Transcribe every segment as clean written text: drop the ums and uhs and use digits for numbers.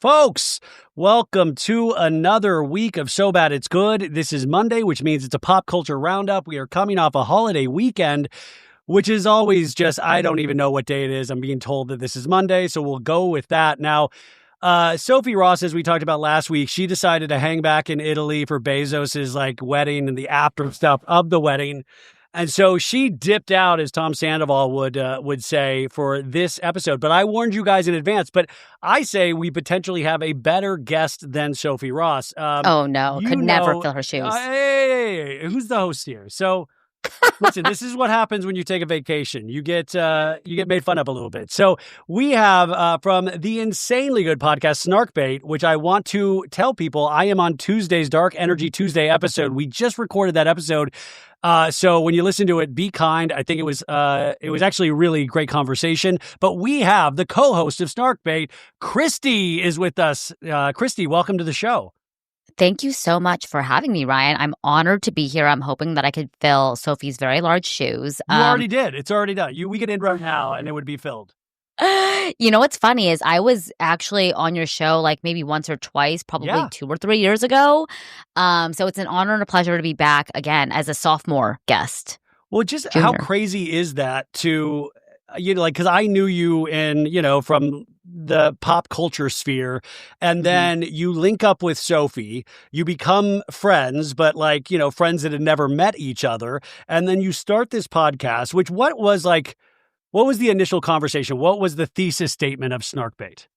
Folks, welcome to another week of So Bad It's Good. This is Monday, which means it's a pop culture roundup. We are coming off a holiday weekend, which is always just, I don't even know what day it is. I'm being told that this is Monday, so we'll go with that. Now, Sophie Ross, as we talked about last week, she decided to hang back in Italy for Bezos's wedding and the after stuff of the wedding. And so she dipped out, as Tom Sandoval would say, for this episode. But I warned you guys in advance. But I say we potentially have a better guest than Sophie Ross. Oh, no. Could never fill her shoes. Hey, who's the host here? So listen, this is what happens when you take a vacation. You get made fun of a little bit. So we have from the insanely good podcast, Snarkbait, which I want to tell people I am on Tuesday's Dark Energy Tuesday episode. We just recorded that episode. So when you listen to it, be kind. I think it was actually a really great conversation. But we have the co-host of Snarkbait, Christy, is with us. Christy, welcome to the show. Thank you so much for having me, Ryan. I'm honored to be here. I'm hoping that I could fill Sophie's very large shoes. You already did. It's already done. We could end right now and it would be filled. You know what's funny is I was actually on your show maybe once or twice, probably 2 or 3 years ago. So it's an honor and a pleasure to be back again as a sophomore guest. Well, just Junior. How crazy is that to, because I knew you from the pop culture sphere, and then you link up with Sophie, you become friends, but friends that had never met each other. And then you start this podcast, what was the initial conversation? What was the thesis statement of Snarkbait?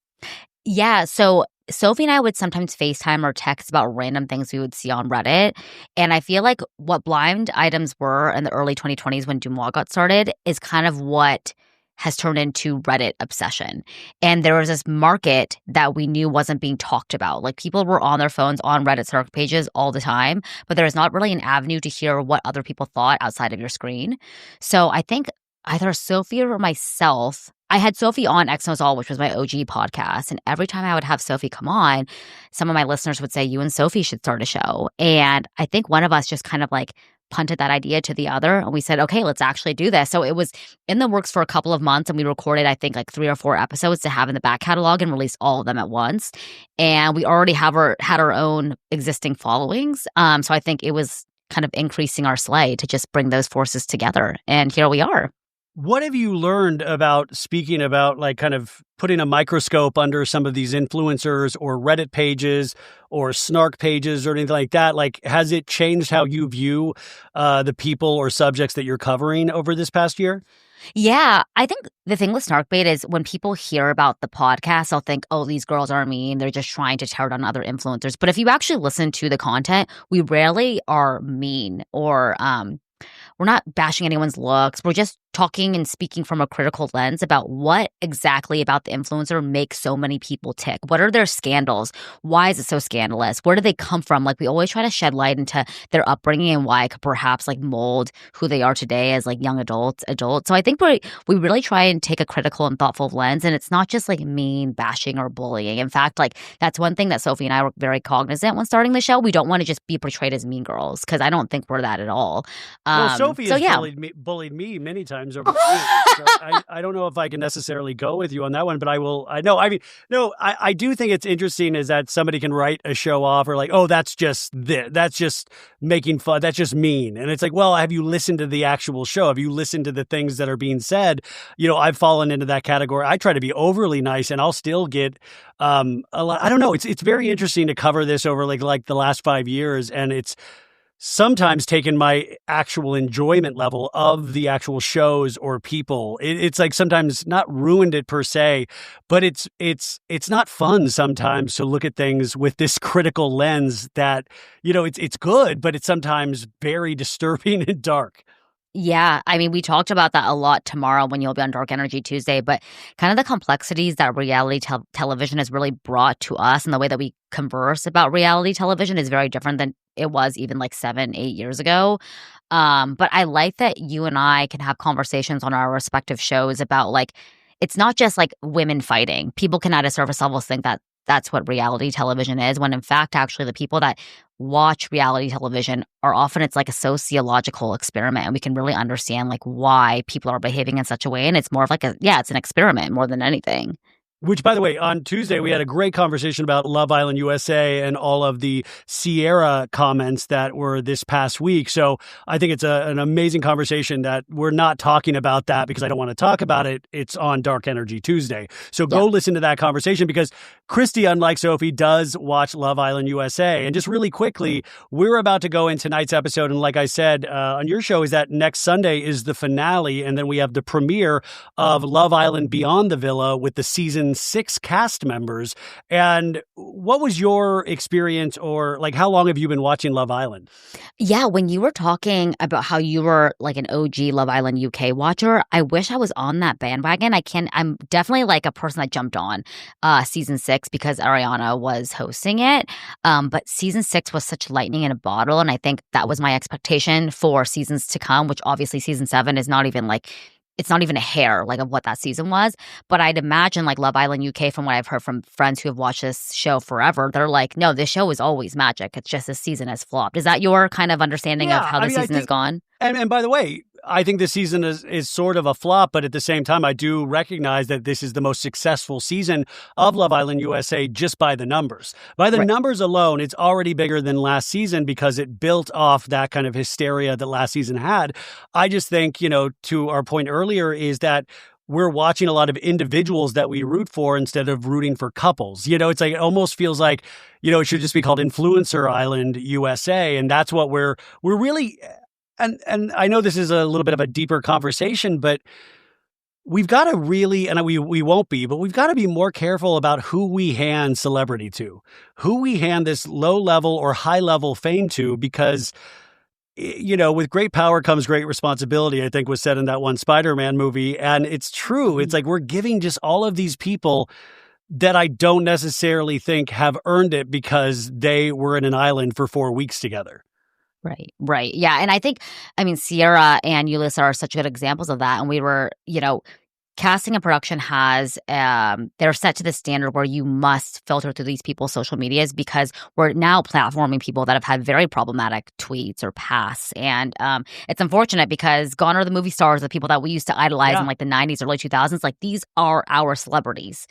Yeah. So Sophie and I would sometimes FaceTime or text about random things we would see on Reddit. And I feel like what blind items were in the early 2020s when Dumois got started is kind of what has turned into Reddit obsession. And there was this market that we knew wasn't being talked about. People were on their phones on Reddit Snark pages all the time, but there's not really an avenue to hear what other people thought outside of your screen. So I think either Sophie or myself, I had Sophie on X Knows All, which was my OG podcast. And every time I would have Sophie come on, some of my listeners would say, you and Sophie should start a show. And I think one of us just kind of punted that idea to the other. And we said, okay, let's actually do this. So it was in the works for a couple of months. And we recorded, I think, 3 or 4 episodes to have in the back catalog and release all of them at once. And we already had our own existing followings. So I think it was kind of increasing our sleigh to just bring those forces together. And here we are. What have you learned about speaking about kind of putting a microscope under some of these influencers or Reddit pages or Snark pages or anything like that? Has it changed how you view the people or subjects that you're covering over this past year? Yeah, I think the thing with Snarkbait is when people hear about the podcast, they'll think, oh, these girls are mean. They're just trying to tear down other influencers. But if you actually listen to the content, we rarely are mean or we're not bashing anyone's looks. We're just talking and speaking from a critical lens about what exactly about the influencer makes so many people tick. What are their scandals? Why is it so scandalous? Where do they come from? We always try to shed light into their upbringing and why it could perhaps mold who they are today as young adults. So I think we really try and take a critical and thoughtful lens, and it's not just mean bashing or bullying. In fact, that's one thing that Sophie and I were very cognizant when starting the show. We don't want to just be portrayed as mean girls because I don't think we're that at all. Well, Sophie has bullied me many times over the years. So I don't know if I can necessarily go with you on that one, but I will. I do think it's interesting is that somebody can write a show off or oh, that's just this. That's just making fun. That's just mean. And it's well, have you listened to the actual show? Have you listened to the things that are being said? I've fallen into that category. I try to be overly nice and I'll still get a lot. I don't know. It's very interesting to cover this over the last 5 years, and it's sometimes taken my actual enjoyment level of the actual shows or people. It's sometimes not ruined it per se, but it's not fun sometimes to look at things with this critical lens that, it's good, but it's sometimes very disturbing and dark. Yeah, we talked about that a lot tomorrow when you'll be on Dark Energy Tuesday, but kind of the complexities that reality television has really brought to us and the way that we converse about reality television is very different than it was even 7, 8 years ago. But I like that you and I can have conversations on our respective shows about it's not just women fighting. People can at a surface level think that that's what reality television is, when in fact, actually the people that watch reality television are often, it's a sociological experiment, and we can really understand why people are behaving in such a way. And it's more of it's an experiment more than anything. Which, by the way, on Tuesday, we had a great conversation about Love Island USA and all of the Sierra comments that were this past week. So I think it's an amazing conversation that we're not talking about that because I don't want to talk about it. It's on Dark Energy Tuesday. So go listen to that conversation because Christy, unlike Sophie, does watch Love Island USA. And just really quickly, we're about to go in tonight's episode. And like I said on your show, is that next Sunday is the finale. And then we have the premiere of Love Island Beyond the Villa with the season 6 cast members. And what was your experience, or like how long have you been watching Love Island? Yeah, when you were talking about how you were like an OG Love Island UK watcher, I wish I was on that bandwagon. I'm definitely like a person that jumped on season 6 because Ariana was hosting it. But season 6 was such lightning in a bottle. And I think that was my expectation for seasons to come, which obviously season 7 is not even like, it's not even a hair like of what that season was. But I'd imagine like Love Island UK, from what I've heard from friends who have watched this show forever, they're like, no, this show is always magic. It's just this season has flopped. Is that your kind of understanding of how the season has gone? And by the way, I think this season is sort of a flop, but at the same time, I do recognize that this is the most successful season of Love Island USA just by the numbers. By the numbers alone, it's already bigger than last season because it built off that kind of hysteria that last season had. I just think, to our point earlier, is that we're watching a lot of individuals that we root for instead of rooting for couples. It's like, it almost feels like, it should just be called Influencer Island USA. And that's what we're really... And I know this is a little bit of a deeper conversation, but we've got to really, and we won't be, but we've got to be more careful about who we hand celebrity to, who we hand this low-level or high-level fame to, because, with great power comes great responsibility, I think was said in that one Spider-Man movie. And it's true. It's like we're giving just all of these people that I don't necessarily think have earned it because they were in an island for 4 weeks together. Right. Yeah. And I think, Sierra and Ulysses are such good examples of that. And we were, casting and production has, they're set to the standard where you must filter through these people's social medias because we're now platforming people that have had very problematic tweets or pasts. And it's unfortunate because gone are the movie stars, the people that we used to idolize in like the 90s, early 2000s. Like these are our celebrities.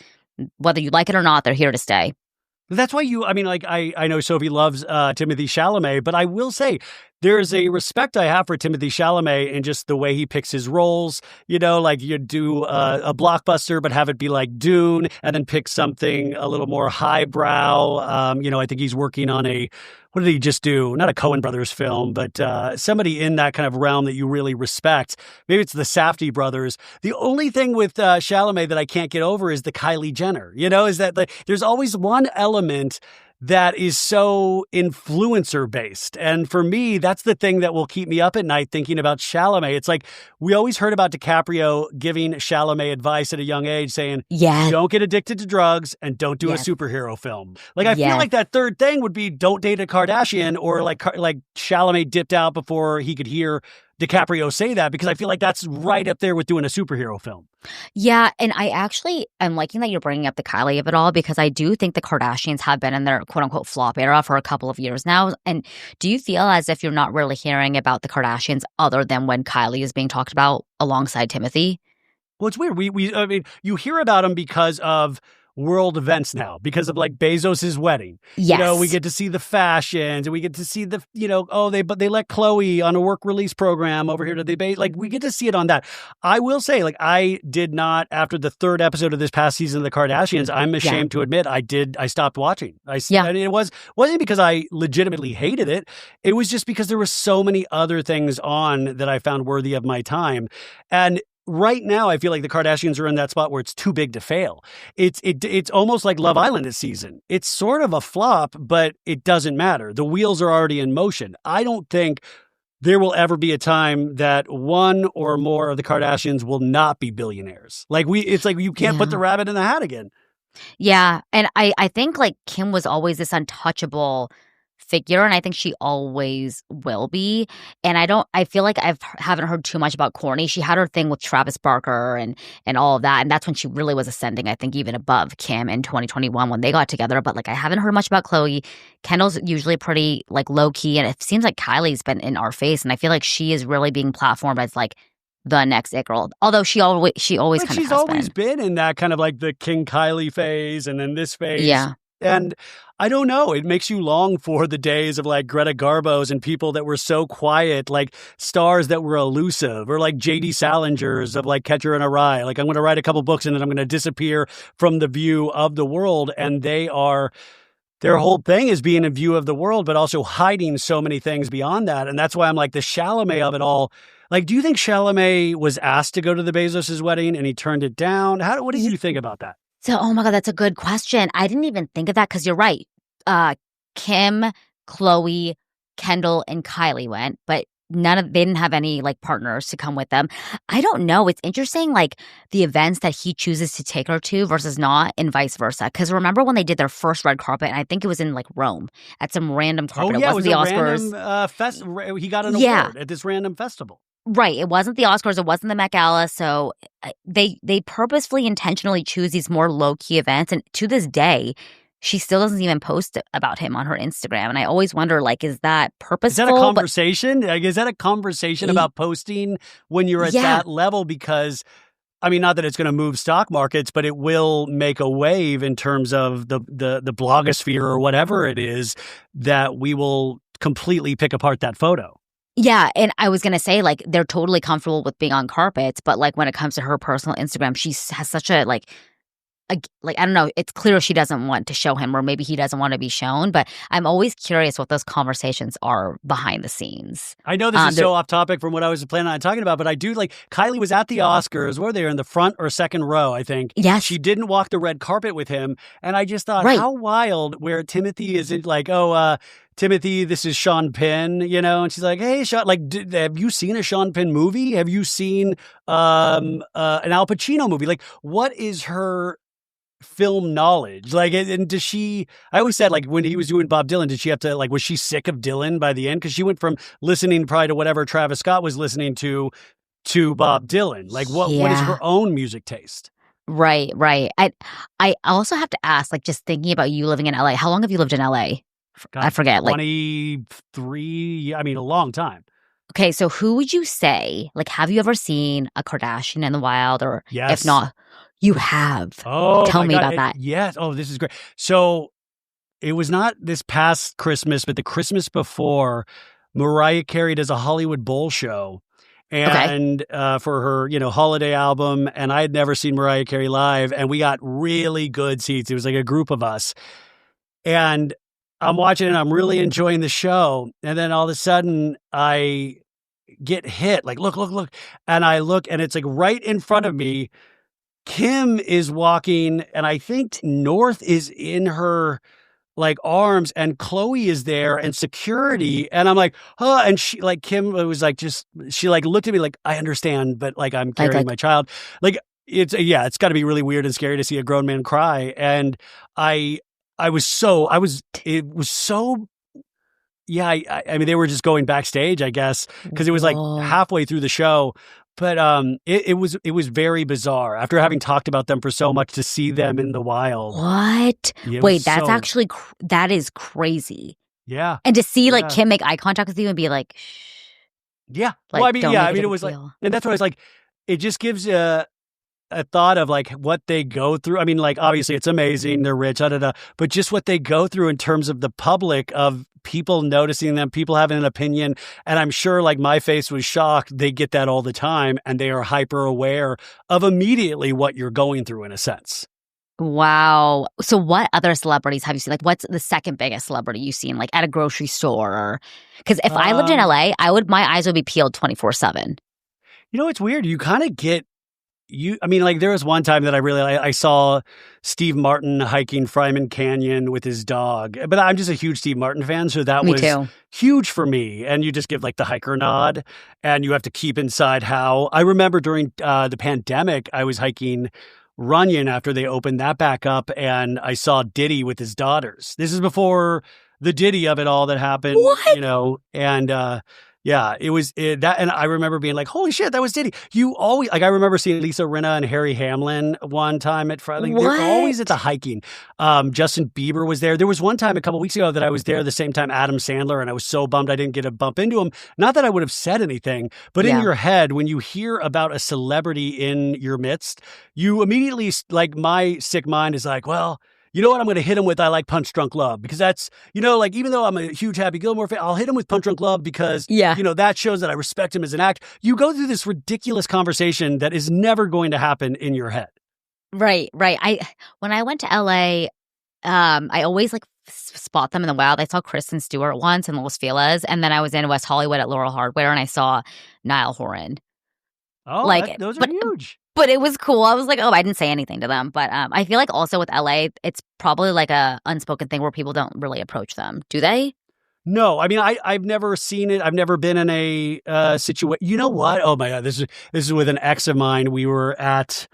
Whether you like it or not, they're here to stay. That's why I know Sophie loves Timothée Chalamet, but I will say there's a respect I have for Timothée Chalamet and just the way he picks his roles. Like you do a blockbuster, but have it be like Dune, and then pick something a little more highbrow. I think he's working on what did he just do? Not a Coen Brothers film, but somebody in that kind of realm that you really respect. Maybe it's the Safdie brothers. The only thing with Chalamet that I can't get over is the Kylie Jenner. Is that there's always one element that is so influencer based. And for me, that's the thing that will keep me up at night thinking about Chalamet. It's like we always heard about DiCaprio giving Chalamet advice at a young age saying, don't get addicted to drugs and don't do a superhero film. Like, I feel like that third thing would be don't date a Kardashian, or like Chalamet dipped out before he could hear DiCaprio say that, because I feel like that's right up there with doing a superhero film. Yeah, and I'm liking that you're bringing up the Kylie of it all, because I do think the Kardashians have been in their quote-unquote flop era for a couple of years now. And do you feel as if you're not really hearing about the Kardashians other than when Kylie is being talked about alongside Timothy? Well, it's weird. You hear about them because of world events now, because of like Bezos's wedding. Yes. We get to see the fashions, and we get to see the, they let Chloe on a work release program over here to debate. Like, we get to see it on that. I will say, like, I did not, after the third episode of this past season of the Kardashians, I'm ashamed to admit I stopped watching. It wasn't because I legitimately hated it. It was just because there were so many other things on that I found worthy of my time. And right now, I feel like the Kardashians are in that spot where it's too big to fail. It's almost like Love Island this season. It's sort of a flop, but it doesn't matter. The wheels are already in motion. I don't think there will ever be a time that one or more of the Kardashians will not be billionaires. It's like you can't put the rabbit in the hat again. Yeah, and I think like Kim was always this untouchable figure, and I think she always will be. And I feel like haven't heard too much about Kourtney. She had her thing with Travis Barker and all of that, and that's when she really was ascending, I think, even above Kim in 2021 when they got together. But like, I haven't heard much about Khloe. Kendall's usually pretty like low key, and it seems like Kylie's been in our face, and I feel like she is really being platformed as like the next it girl. Although she always But kind of she's has always been in that kind of like the King Kylie phase and then this phase. Yeah. And I don't know, it makes you long for the days of like Greta Garbo's and people that were so quiet, like stars that were elusive, or like J.D. Salingers of like Catcher in a Rye. Like I'm going to write a couple books and then I'm going to disappear from the view of the world. And their whole thing is being in view of the world, but also hiding so many things beyond that. And that's why I'm like the Chalamet of it all. Like, do you think Chalamet was asked to go to the Bezos' wedding and he turned it down? What did you think about that? So, oh my God, that's a good question. I didn't even think of that because you're right. Kim, Khloe, Kendall, and Kylie went, but they didn't have any like partners to come with them. I don't know. It's interesting, like the events that he chooses to take her to versus not, and vice versa. Because remember when they did their first red carpet, and I think it was in like Rome at some random carpet. Oh yeah, it wasn't the Oscars. Random he got an award at this random festival. Right. It wasn't the Oscars. It wasn't the Met Gala. So they purposefully, intentionally choose these more low-key events. And to this day, she still doesn't even post about him on her Instagram. And I always wonder, like, is that purposeful? Is that a conversation? Is that a conversation about posting when you're at that level? Because, I mean, not that it's going to move stock markets, but it will make a wave in terms of the blogosphere or whatever it is that we will completely pick apart that photo. Yeah, and I was going to say, like, they're totally comfortable with being on carpets, but, like, when it comes to her personal Instagram, she has such a, like, I don't know, it's clear she doesn't want to show him, or maybe he doesn't want to be shown, but I'm always curious what those conversations are behind the scenes. I know this is so off topic from what I was planning on talking about, but I do, like, Kylie was at the Oscars, where they were in the front or second row, I think. Yes. She didn't walk the red carpet with him, and I just thought, how wild, where Timothy isn't like, Timothy, this is Sean Penn, you know? And she's like, hey, Sean, like, have you seen a Sean Penn movie? Have you seen an Al Pacino movie? Like, what is her film knowledge? Like, and does she, I always said, like, when he was doing Bob Dylan, did she have to, like, was she sick of Dylan by the end? Because she went from listening probably to whatever Travis Scott was listening to Bob Dylan. Like, what is her own music taste? Right. I also have to ask, like, just thinking about you living in LA, how long have you lived in LA? God, I forget. 23, I mean, a long time. Okay, so who would you say, like, have you ever seen a Kardashian in the wild? Or if not, you have. Oh, tell me about that. Yes. Oh, this is great. So it was not this past Christmas, but the Christmas before, Mariah Carey does a Hollywood Bowl show. And for her, holiday album. And I had never seen Mariah Carey live. And we got really good seats. It was like a group of us. And I'm watching it, I'm really enjoying the show. And then all of a sudden I get hit, like, look. And I look and it's like right in front of me, Kim is walking and I think North is in her like arms and Khloe is there and security. And I'm like, huh. And she like, Kim was like, she like looked at me like, I understand, but like I'm carrying my child. Like it's got to be really weird and scary to see a grown man cry. And I mean, they were just going backstage, I guess, because it was like halfway through the show. But it was very bizarre after having talked about them for so much to see them in the wild. What? Wait, that's actually that is crazy. Yeah, and to see like Kim make eye contact with you and be like, shh. Yeah. Like, it was like, and that's why I was like, it just gives a thought of like what they go through. I mean, like, obviously it's amazing. They're rich, but just what they go through in terms of the public, of people noticing them, people having an opinion. And I'm sure like my face was shocked. They get that all the time and they are hyper aware of immediately what you're going through in a sense. Wow. So what other celebrities have you seen? Like, what's the second biggest celebrity you've seen, like at a grocery store? Because if I lived in LA, my eyes would be peeled 24/7. You know, it's weird. You kind of get, I mean, like there was one time that I saw Steve Martin hiking Fryman Canyon with his dog, but I'm just a huge Steve Martin fan. So that was huge for me. And you just give like the hiker nod and you have to keep inside how. I remember during the pandemic, I was hiking Runyon after they opened that back up and I saw Diddy with his daughters. This is before the Diddy of it all that happened, what? and Yeah, it was that, and I remember being like, "Holy shit, that was Diddy!" You always like. I remember seeing Lisa Rinna and Harry Hamlin one time at Friday. They're always at the hiking. Justin Bieber was there. There was one time a couple weeks ago that I was there the same time Adam Sandler, and I was so bummed I didn't get a bump into him. Not that I would have said anything, but in your head, when you hear about a celebrity in your midst, you immediately like my sick mind is like, well. You know what I'm going to hit him with? I like Punch Drunk Love because that's, like even though I'm a huge Happy Gilmore fan, I'll hit him with Punch Drunk Love because, that shows that I respect him as an actor. You go through this ridiculous conversation that is never going to happen in your head. Right. When I went to LA, I always like spot them in the wild. I saw Kristen Stewart once in Los Feliz, and then I was in West Hollywood at Laurel Hardware and I saw Niall Horan. Oh, those are huge. But it was cool. I was like, oh, I didn't say anything to them. But I feel like also with LA, it's probably like a unspoken thing where people don't really approach them. Do they? No, I mean, I've never seen it. I've never been in a situation. You know what? Oh my God, this is with an ex of mine. We were at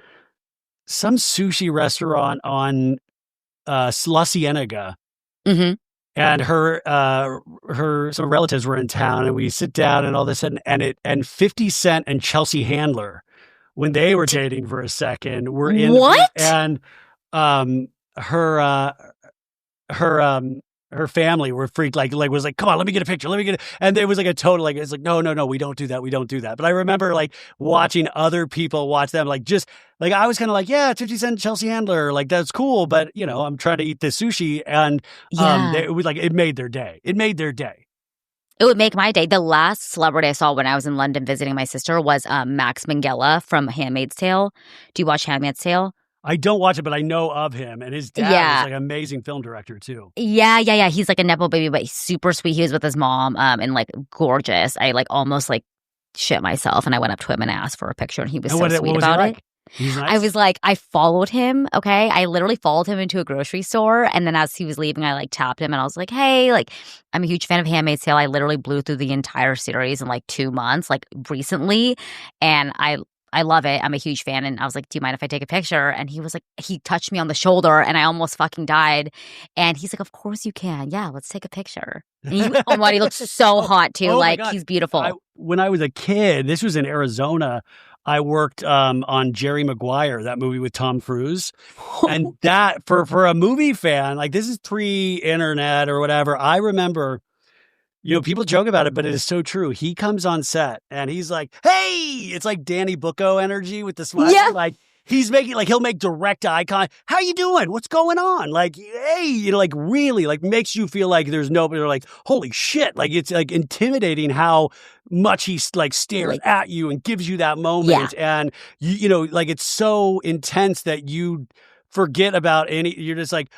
some sushi restaurant on La Cienega. Mm-hmm. And her some relatives were in town, and we sit down, and all of a sudden, and 50 Cent and Chelsea Handler, when they were dating for a second, were in what? And her family were freaked, like was like, come on, let me get a picture, and it was like a total it's like no, we don't do that. But I remember like watching other people watch them, like just like I was kind of like, yeah, 50 Cent Chelsea Handler, like that's cool, but I'm trying to eat this sushi, and it was like it made their day. It would make my day. The last celebrity I saw when I was in London visiting my sister was Max Minghella from Handmaid's Tale. Do you watch Handmaid's Tale? I don't watch it, but I know of him, and his dad is like an amazing film director too. Yeah. He's like a nepo baby, but he's super sweet. He was with his mom, and like gorgeous. I like almost like shit myself, and I went up to him and asked for a picture, and he was so sweet about it. He's nice. I was like, I followed him. Okay, I literally followed him into a grocery store, and then as he was leaving, I like tapped him, and I was like, hey, like I'm a huge fan of Handmaid's Tale. I literally blew through the entire series in like 2 months, like recently, and I love it. I'm a huge fan. And I was like, do you mind if I take a picture? And he was like, he touched me on the shoulder and I almost fucking died. And he's like, of course you can. Yeah, let's take a picture. And he looks so hot too. Like he's beautiful. When I was a kid, this was in Arizona, I worked on Jerry Maguire, that movie with Tom Cruise. And that for a movie fan, like this is pre-internet or whatever. I remember people joke about it, but it is so true. He comes on set and he's like, hey, it's like Danny Bucco energy with the smile. Yeah. Like he's making, like he'll make direct eye contact. How you doing? What's going on? Like, hey, like really like makes you feel like there's nobody, like, holy shit. Like it's like intimidating how much he like stares at you and gives you that moment. Yeah. And like it's so intense that you forget about you're just like,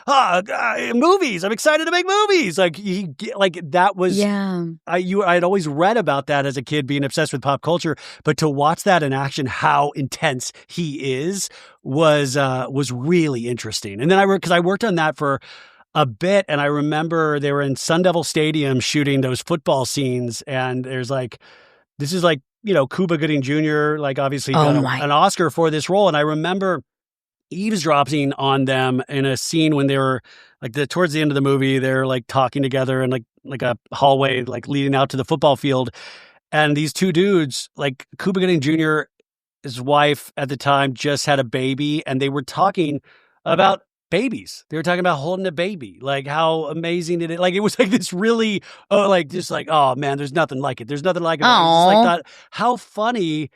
movies. I'm excited to make movies. Like that was, I had always read about that as a kid being obsessed with pop culture, but to watch that in action, how intense he is was really interesting. And then because I worked on that for a bit, and I remember they were in Sun Devil Stadium shooting those football scenes, and there's like, this is like, Cuba Gooding Jr., like obviously got an Oscar for this role. And I remember eavesdropping on them in a scene when they were like towards the end of the movie, they're like talking together in like a hallway, like leading out to the football field. And these two dudes, like Cuba Gooding Jr., his wife at the time just had a baby, and they were talking about babies. They were talking about holding a baby, like how amazing it is. Like it was like this really, oh man, there's nothing like it. There's nothing like it. Like how funny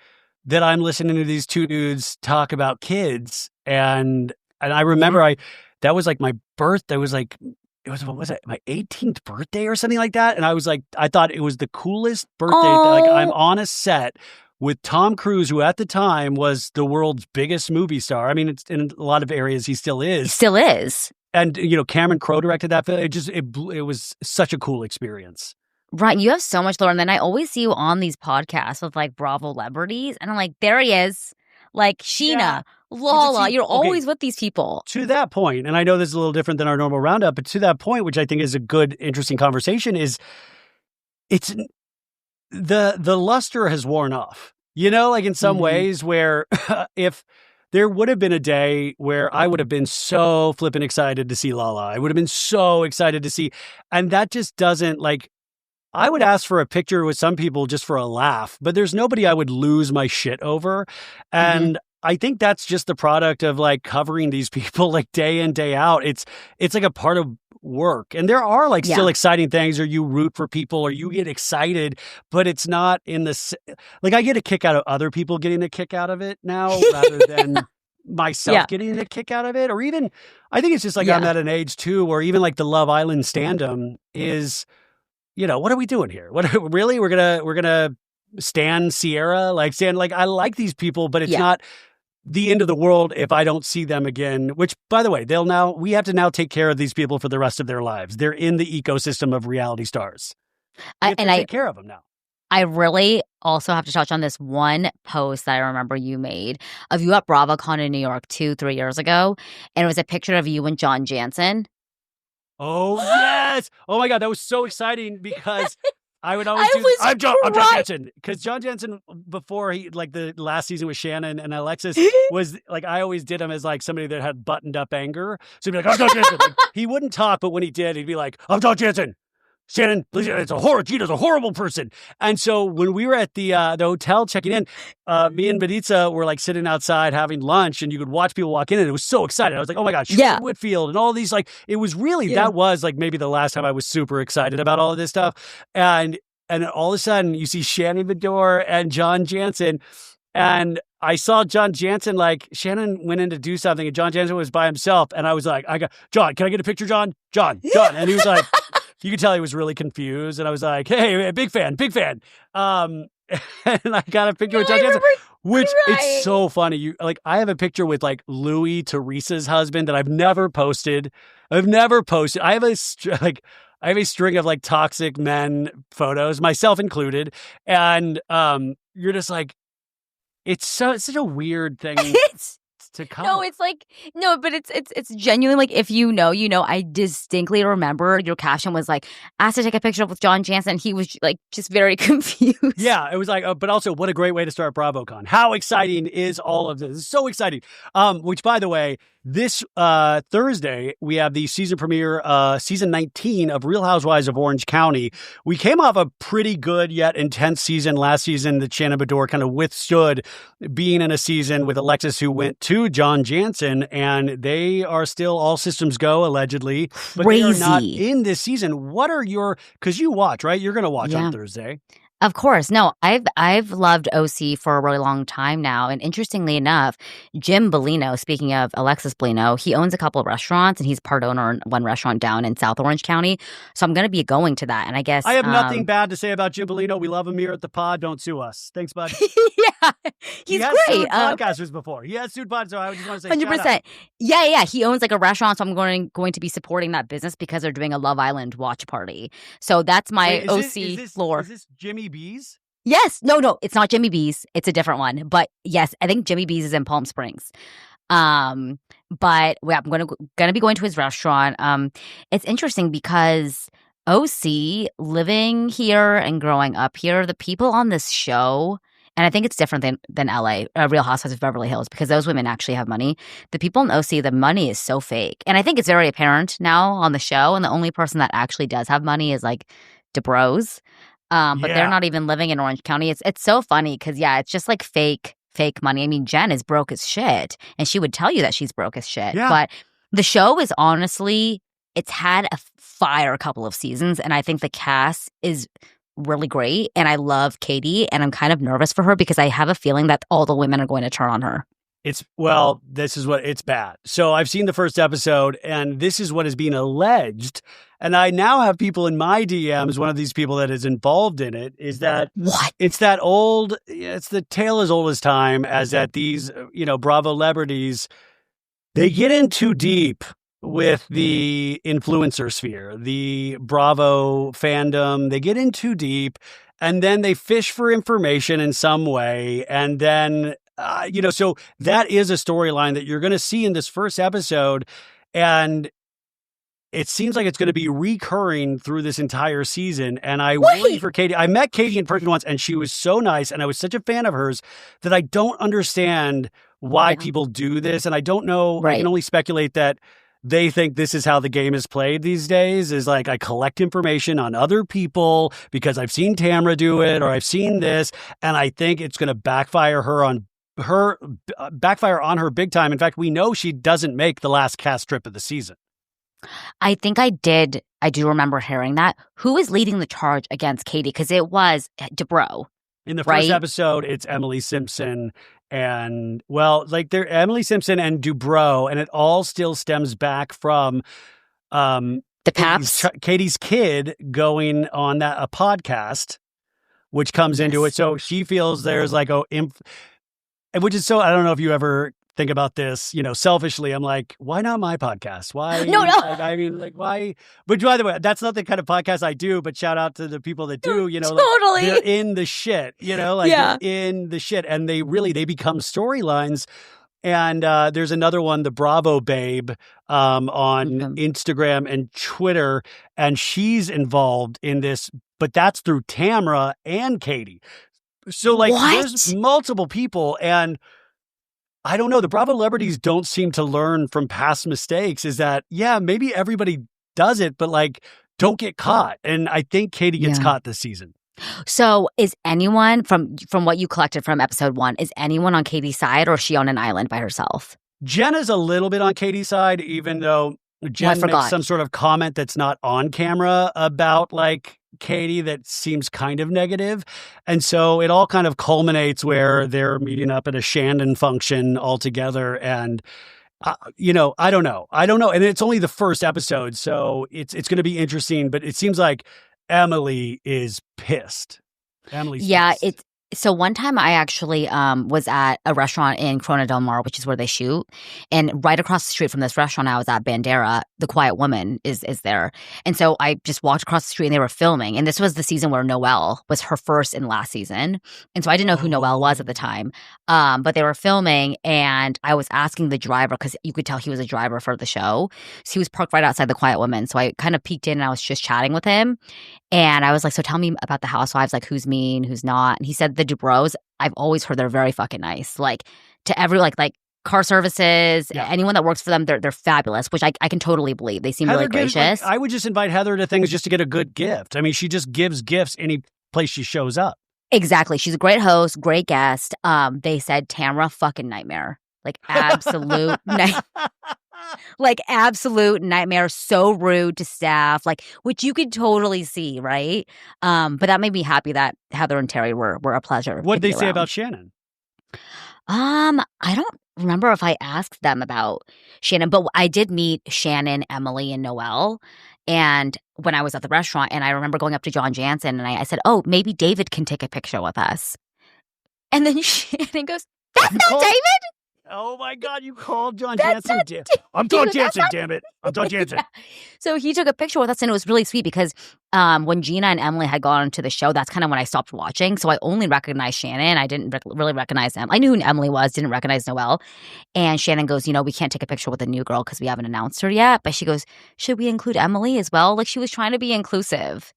that I'm listening to these two dudes talk about kids. And I remember that was like my birthday. Was like, what was it? My 18th birthday or something like that. And I was like, I thought it was the coolest birthday. Like I'm on a set with Tom Cruise, who at the time was the world's biggest movie star. I mean, it's in a lot of areas he still is. Still is. And, Cameron Crowe directed that film. It was such a cool experience. Right. You have so much lore. And then I always see you on these podcasts with like Bravo celebrities. And I'm like, there he is. Like Sheena, Lala. You're always with these people. To that point, and I know this is a little different than our normal roundup, but to that point, which I think is a good, interesting conversation, is it's the luster has worn off. Like in some ways where if there would have been a day where I would have been so flippin' excited to see Lala. I would have been so excited to see. And that just doesn't like, I would ask for a picture with some people just for a laugh, but there's nobody I would lose my shit over. And I think that's just the product of like covering these people like day in, day out. It's like a part of work. And there are like still exciting things, or you root for people or you get excited, but it's not in the, like I get a kick out of other people getting a kick out of it now rather than myself getting a kick out of it. Or even, I think it's just like I'm at an age too, where even like the Love Island standum is, you know, what are we doing here? What really? We're gonna stan Sierra, like I like these people, but it's not the end of the world if I don't see them again. Which, by the way, we have to now take care of these people for the rest of their lives. They're in the ecosystem of reality stars. I take care of them now. I really also have to touch on this one post that I remember you made of you at BravoCon in New York 2-3 years ago, and it was a picture of you and John Jansen. Oh yes! Oh my God, that was so exciting because I would always I'm John Jansen, because John Jansen, before he, like the last season with Shannon and Alexis, was like, I always did him as like somebody that had buttoned up anger. So he'd be like, I'm John Jansen. Like, he wouldn't talk, but when he did, he'd be like, I'm John Jansen. Shannon, please, Gina's a horrible person. And so when we were at the hotel checking in, me and Maritza were like sitting outside having lunch, and you could watch people walk in, and it was so excited. I was like, oh my gosh, Whitfield and all these, like, it was really, that was like maybe the last time I was super excited about all of this stuff. And all of a sudden you see Shannon Beador and John Jansen, and I saw John Jansen, like Shannon went in to do something and John Jansen was by himself. And I was like, John, can I get a picture, John? And he was like, you could tell he was really confused. And I was like, hey, big fan. And I got a picture with John Jansen, which it's so funny. I have a picture with like Louis, Teresa's husband, that I've never posted. I have a string of like toxic men photos, myself included. And you're just like, it's such a weird thing. To cover. No, it's like, no, but it's genuinely like, if you know, I distinctly remember your caption was like, asked to take a picture with John Jansen. He was like just very confused. Yeah, it was like, but also what a great way to start BravoCon. How exciting is all of this? It's so exciting. Which, by the way, this Thursday, we have the season premiere, season 19 of Real Housewives of Orange County. We came off a pretty good yet intense season last season that Shannon Beador kind of withstood being in a season with Alexis, who went to John Jansen, and they are still all systems go, allegedly. But they are not in this season. What are because you watch, right? You're going to watch on Thursday. Of course. No, I've loved OC for a really long time now. And interestingly enough, Jim Bellino, speaking of Alexis Bellino, he owns a couple of restaurants, and he's part owner in one restaurant down in South Orange County. So I'm going to be going to that. And I guess I have nothing bad to say about Jim Bellino. We love him here at the pod. Don't sue us. Thanks, bud. He's has great. Sued podcasters before. He has sued podcasters. So I just want to say 100%. Yeah. He owns like a restaurant, so I'm going to be supporting that business because they're doing a Love Island watch party. So that's my OC floor. Is this Jimmy B's? Yes. No, it's not Jimmy B's. It's a different one. But yes, I think Jimmy B's is in Palm Springs. But I'm gonna be going to his restaurant. It's interesting because OC, living here and growing up here, the people on this show, and I think it's different than LA, Real Housewives of Beverly Hills, because those women actually have money. The people in OC, the money is so fake. And I think it's very apparent now on the show. And the only person that actually does have money is like DeBrose. But they're not even living in Orange County. It's so funny because, it's just like fake money. I mean, Jen is broke as shit, and she would tell you that she's broke as shit. Yeah. But the show is honestly, it's had a fire couple of seasons, and I think the cast is really great, and I love Katie, and I'm kind of nervous for her because I have a feeling that all the women are going to turn on her. It's bad. So I've seen the first episode, and this is what is being alleged. And I now have people in my DMs, one of these people that is involved in it, is that what? It's that old, it's the tale as old as time, as that these, Bravo celebrities, they get in too deep with the influencer sphere, the Bravo fandom. They get in too deep, and then they fish for information in some way, and then so that is a storyline that you're going to see in this first episode. And it seems like it's going to be recurring through this entire season. And I worry for Katie. I met Katie in person once, and she was so nice, and I was such a fan of hers that I don't understand why people do this. And I don't know. Right. I can only speculate that they think this is how the game is played these days, is like I collect information on other people because I've seen Tamra do it or I've seen this, and I think it's going to backfire on her big time. In fact, we know she doesn't make the last cast trip of the season. I think I do remember hearing that. Who is leading the charge against Katie? Because it was Dubrow. In the first episode, it's Emily Simpson and, well, like they're Emily Simpson and Dubrow, and it all still stems back from the Paps. Katie's kid going on a podcast, which comes into it. So she feels there's like which is so, I don't know if you ever think about this, selfishly, I'm like, why not my podcast? Why? No. I mean, like, why? But by the way, that's not the kind of podcast I do, but shout out to the people that do, totally. Like, they're in the shit, they're in the shit. And they become storylines. And there's another one, the Bravo Babe, on Instagram and Twitter, and she's involved in this, but that's through Tamra and Katie. So, like, there's multiple people, and I don't know. The Bravo celebrities don't seem to learn from past mistakes. Is that, maybe everybody does it, but like, don't get caught. And I think Katie gets caught this season. So is anyone from what you collected from episode 1, is anyone on Katie's side, or is she on an island by herself? Jenna's a little bit on Katie's side, even though Jen makes some sort of comment that's not on camera about like Katie that seems kind of negative. And so it all kind of culminates where they're meeting up at a Shannon function all together. And, I don't know. And it's only the first episode, so it's going to be interesting. But it seems like Emily is pissed. Emily's pissed. So one time I actually was at a restaurant in Corona Del Mar, which is where they shoot. And right across the street from this restaurant I was at, Bandera, The Quiet Woman is there. And so I just walked across the street and they were filming. And this was the season where Noel was her first and last season. And so I didn't know who Noel was at the time. But they were filming and I was asking the driver, because you could tell he was a driver for the show. So he was parked right outside The Quiet Woman. So I kind of peeked in and I was just chatting with him. And I was like, so tell me about the Housewives, like who's mean, who's not. And he said the Dubrows, I've always heard they're very fucking nice. Like to every like car services, anyone that works for them, they're fabulous, which I can totally believe. They seem really gracious. I would just invite Heather to things just to get a good gift. I mean, she just gives gifts any place she shows up. Exactly. She's a great host, great guest. They said Tamra, fucking nightmare. Like absolute like absolute nightmare, so rude to staff, like, which you could totally see, right? But that made me happy that Heather and Terry were a pleasure. What did they say about Shannon? I don't remember if I asked them about Shannon, but I did meet Shannon, Emily, and Noel. And when I was at the restaurant, and I remember going up to John Jansen and I said, oh, maybe David can take a picture with us. And then Shannon goes, that's not David. Oh my God, you called John Jansen. I'm John Jansen, damn it. I'm John Jansen. So he took a picture with us and it was really sweet because when Gina and Emily had gone to the show, that's kind of when I stopped watching. So I only recognized Shannon. I didn't really recognize them. I knew who Emily was, didn't recognize Noel. And Shannon goes, we can't take a picture with a new girl because we haven't announced her yet. But she goes, should we include Emily as well? Like she was trying to be inclusive.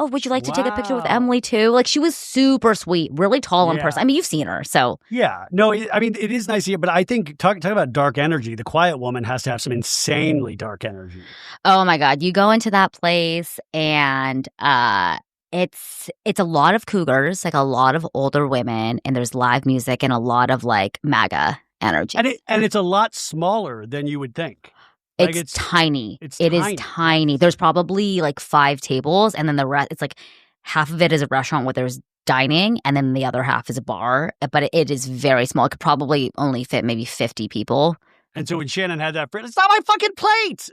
Oh, would you like to take a picture with Emily too? Like she was super sweet, really tall in person. I mean, you've seen her, so. Yeah. No, it is nice here, but I think talk about dark energy. The Quiet Woman has to have some insanely dark energy. Oh my God. You go into that place and it's a lot of cougars, like a lot of older women, and there's live music and a lot of like MAGA energy. And it's a lot smaller than you would think. Like it's tiny. It is tiny. There's probably like 5 tables, and then the rest, it's like half of it is a restaurant where there's dining, and then the other half is a bar. But it is very small. It could probably only fit maybe 50 people. And so when Shannon had that, it's not my fucking plate.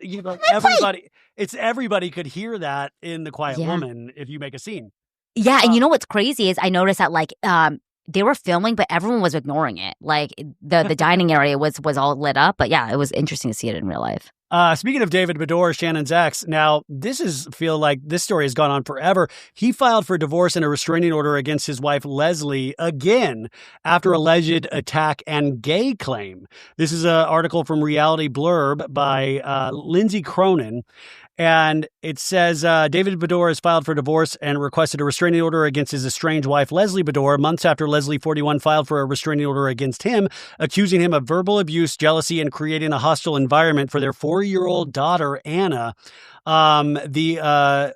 Everybody could hear that in The Quiet Woman if you make a scene. Yeah, and you know what's crazy is I noticed that like they were filming, but everyone was ignoring it. Like the dining area was all lit up. But yeah, it was interesting to see it in real life. Speaking of David Beador, Shannon's ex, now feel like this story has gone on forever. He filed for divorce and a restraining order against his wife, Leslie, again, after alleged attack and gay claim. This is an article from Reality Blurb by Lindsay Cronin. And it says David Beador has filed for divorce and requested a restraining order against his estranged wife, Leslie Beador, months after Leslie, 41, filed for a restraining order against him, accusing him of verbal abuse, jealousy, and creating a hostile environment for their 4-year-old daughter, Anna. The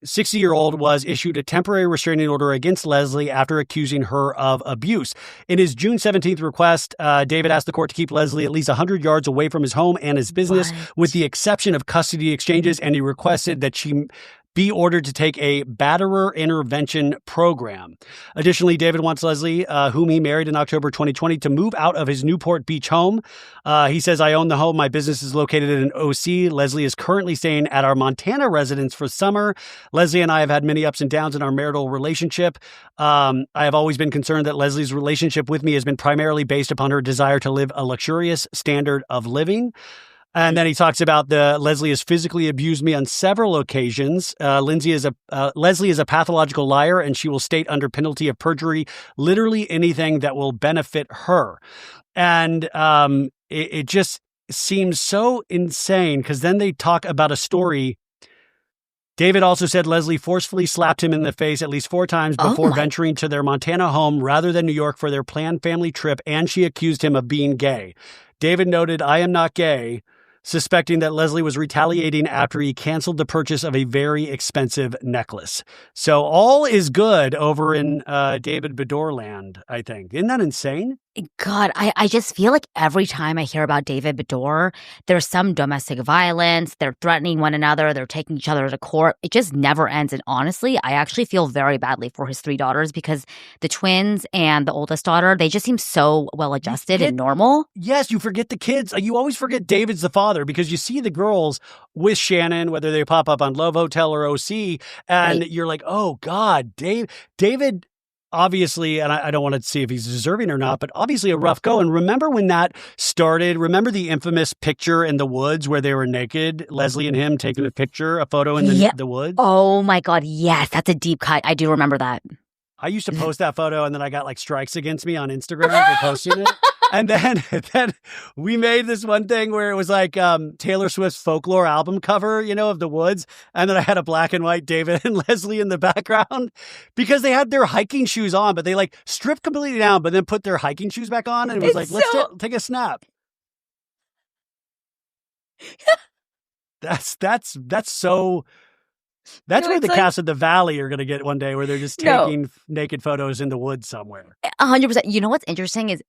60-year-old was issued a temporary restraining order against Leslie after accusing her of abuse. In his June 17th request, David asked the court to keep Leslie at least 100 yards away from his home and his business, with the exception of custody exchanges, and he requested that she be ordered to take a batterer intervention program. Additionally, David wants Leslie, whom he married in October 2020, to move out of his Newport Beach home. He says, I own the home. My business is located in OC. Leslie is currently staying at our Montana residence for summer. Leslie and I have had many ups and downs in our marital relationship. I have always been concerned that Leslie's relationship with me has been primarily based upon her desire to live a luxurious standard of living. And then he talks about Leslie has physically abused me on several occasions. Leslie is a pathological liar, and she will state under penalty of perjury literally anything that will benefit her. And it just seems so insane, because then they talk about a story. David also said Leslie forcefully slapped him in the face at least 4 times before venturing to their Montana home rather than New York for their planned family trip, and she accused him of being gay. David noted, I am not gay, suspecting that Leslie was retaliating after he canceled the purchase of a very expensive necklace. So all is good over in David Beador land, I think. Isn't that insane? God, I just feel like every time I hear about David Beador, there's some domestic violence, they're threatening one another, they're taking each other to court. It just never ends. And honestly, I actually feel very badly for his 3 daughters, because the twins and the oldest daughter, they just seem so well-adjusted and normal. Yes, you forget the kids. You always forget David's the father, because you see the girls with Shannon, whether they pop up on Love Hotel or OC, and you're like, oh God, David obviously, and I don't want to see if he's deserving or not, but obviously a rough go. And remember when that started? Remember the infamous picture in the woods where they were naked, Leslie and him taking a photo in the woods? Oh my God, yes, that's a deep cut. I do remember that. I used to post that photo, and then I got like strikes against me on Instagram for posting it. And then we made this one thing where it was like Taylor Swift's Folklore album cover, of the woods. And then I had a black and white David and Leslie in the background, because they had their hiking shoes on, but they like stripped completely down, but then put their hiking shoes back on. And it was let's take a snap. That's so... That's where the cast of The Valley are going to get one day, where they're just taking naked photos in the woods somewhere. 100%. You know what's interesting is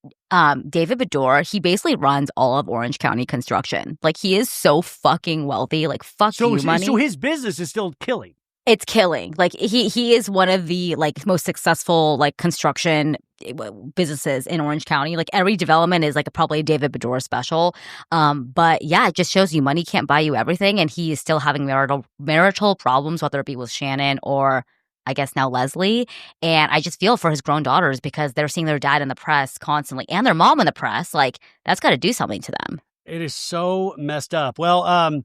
David Beador, he basically runs all of Orange County construction. Like, he is so fucking wealthy. Like, money. So his business is still killing. It's killing. Like, he is one of the most successful construction businesses in Orange County. Like, every development is probably a David Beador special. But yeah, it just shows you money can't buy you everything, and he is still having marital problems, whether it be with Shannon or I guess now Leslie. And I just feel for his grown daughters, because they're seeing their dad in the press constantly and their mom in the press. Like, that's got to do something to them. It is so messed up. Well,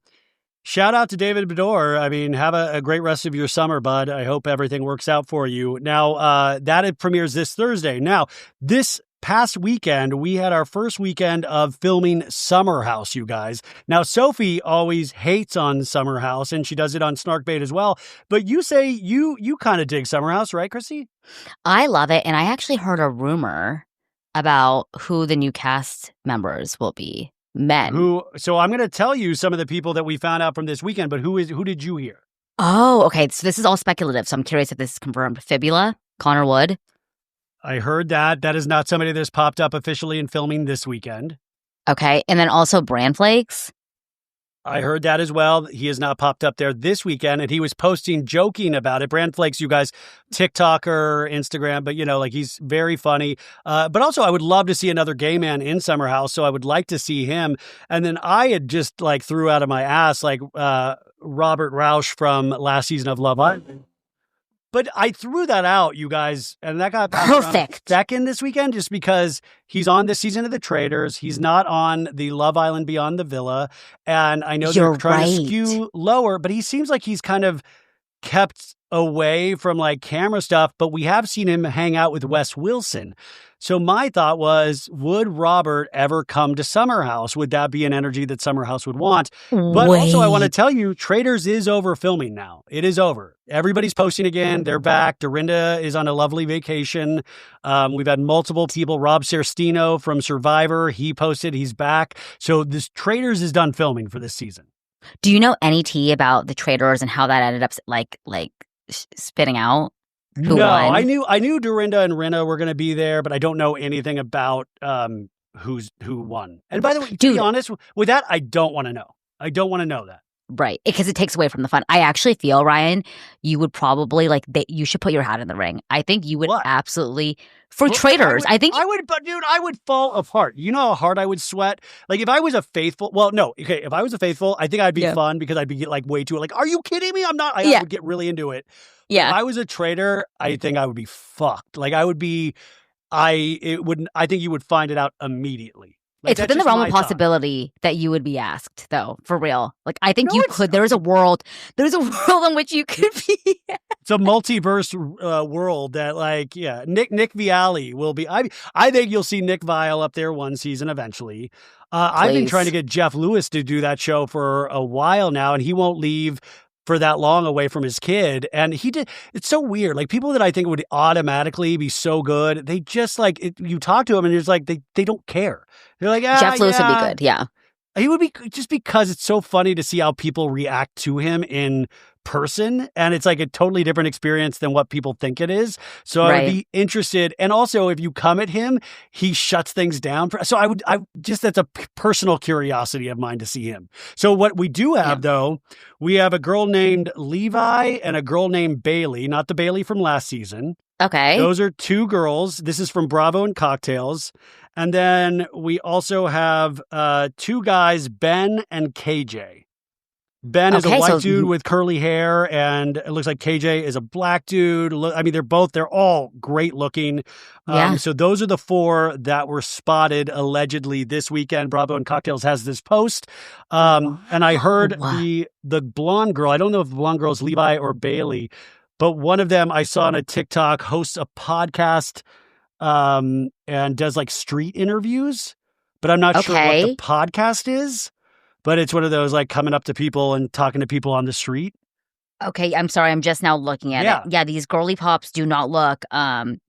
shout out to David Beador. I mean, have a great rest of your summer, bud. I hope everything works out for you. Now, it premieres this Thursday. Now, this past weekend, we had our first weekend of filming Summer House, you guys. Now, Sophie always hates on Summer House, and she does it on Snarkbait as well. But you say you kind of dig Summer House, right, Christy? I love it. And I actually heard a rumor about who the new cast members will be. Men. So I'm going to tell you some of the people that we found out from this weekend, but who did you hear? Oh, okay. So this is all speculative. So I'm curious if this is confirmed. Fibula, Connor Wood. I heard that. That is not somebody that's popped up officially in filming this weekend. Okay. And then also Bran Flakes. I heard that as well. He has not popped up there this weekend, and he was joking about it. Bran Flakes, you guys, TikToker, Instagram, but he's very funny. But also, I would love to see another gay man in Summer House, so I would like to see him. And then I had just threw out of my ass Robert Rausch from last season of Love Island. But I threw that out, you guys, and that got perfect second this weekend, just because he's on this season of The Traitors. He's not on the Love Island Beyond the Villa, and I know they're trying to skew lower, but he seems like he's kind of kept away from like camera stuff, but we have seen him hang out with Wes Wilson. So my thought was, would Robert ever come to Summer House? Would that be an energy that Summer House would want? But also, I want to tell you, Traitors is over filming now. It is over. Everybody's posting again. They're back. Dorinda is on a lovely vacation. We've had multiple people. Rob Serstino from Survivor, he posted he's back. So this Traitors is done filming for this season. Do you know any tea about the Traitors and how that ended up like spitting out? Who no, won? I knew Dorinda and Rinna were going to be there, but I don't know anything about who won. And by the way, to be honest with that, I don't want to know. I don't want to know that. Right, because it takes away from the fun. I actually feel, Ryan, you would probably you should put your hat in the ring. I think you would absolutely Traitors. I would, but dude, I would fall apart. You know how hard I would sweat. Like if I was a faithful, if I was a faithful, I think I'd be fun because I'd be like way too like, are you kidding me? I'm not. I would get really into it. Yeah. If I was a traitor, I think I would be fucked. Like I would be. I think you would find it out immediately. Like, it's within the realm of possibility that you would be asked, though, for real. Like, I think you could. There's a world in which you could be. It's a multiverse world that, like, Nick Viale will be. I think you'll see Nick Viale up there one season eventually. I've been trying to get Jeff Lewis to do that show for a while now, and he won't leave for that long away from his kid. And he did. It's so weird. Like people that I think would automatically be so good, they just like you talk to them and it's like they don't care. They're like, Jeff Lewis would be good. Yeah. He would be just because it's so funny to see how people react to him in person. And it's like a totally different experience than what people think it is. So I would be interested. And also if you come at him, he shuts things down. So that's a personal curiosity of mine to see him. So what we do have though, we have a girl named Levi and a girl named Bailey, not the Bailey from last season. Okay. Those are two girls. This is from Bravo and Cocktails. And then we also have two guys, Ben and KJ. Ben is a white dude with curly hair, and it looks like KJ is a black dude. I mean, they're all great looking. So those are the four that were spotted allegedly this weekend. Bravo and Cocktails has this post. And I heard the blonde girl, I don't know if the blonde girl is Levi or Bailey, but one of them I saw on a TikTok hosts a podcast and does like street interviews, but I'm not sure what the podcast is. But it's one of those like coming up to people and talking to people on the street. Okay, I'm sorry. I'm just now looking at it. Yeah, these girly pops do not look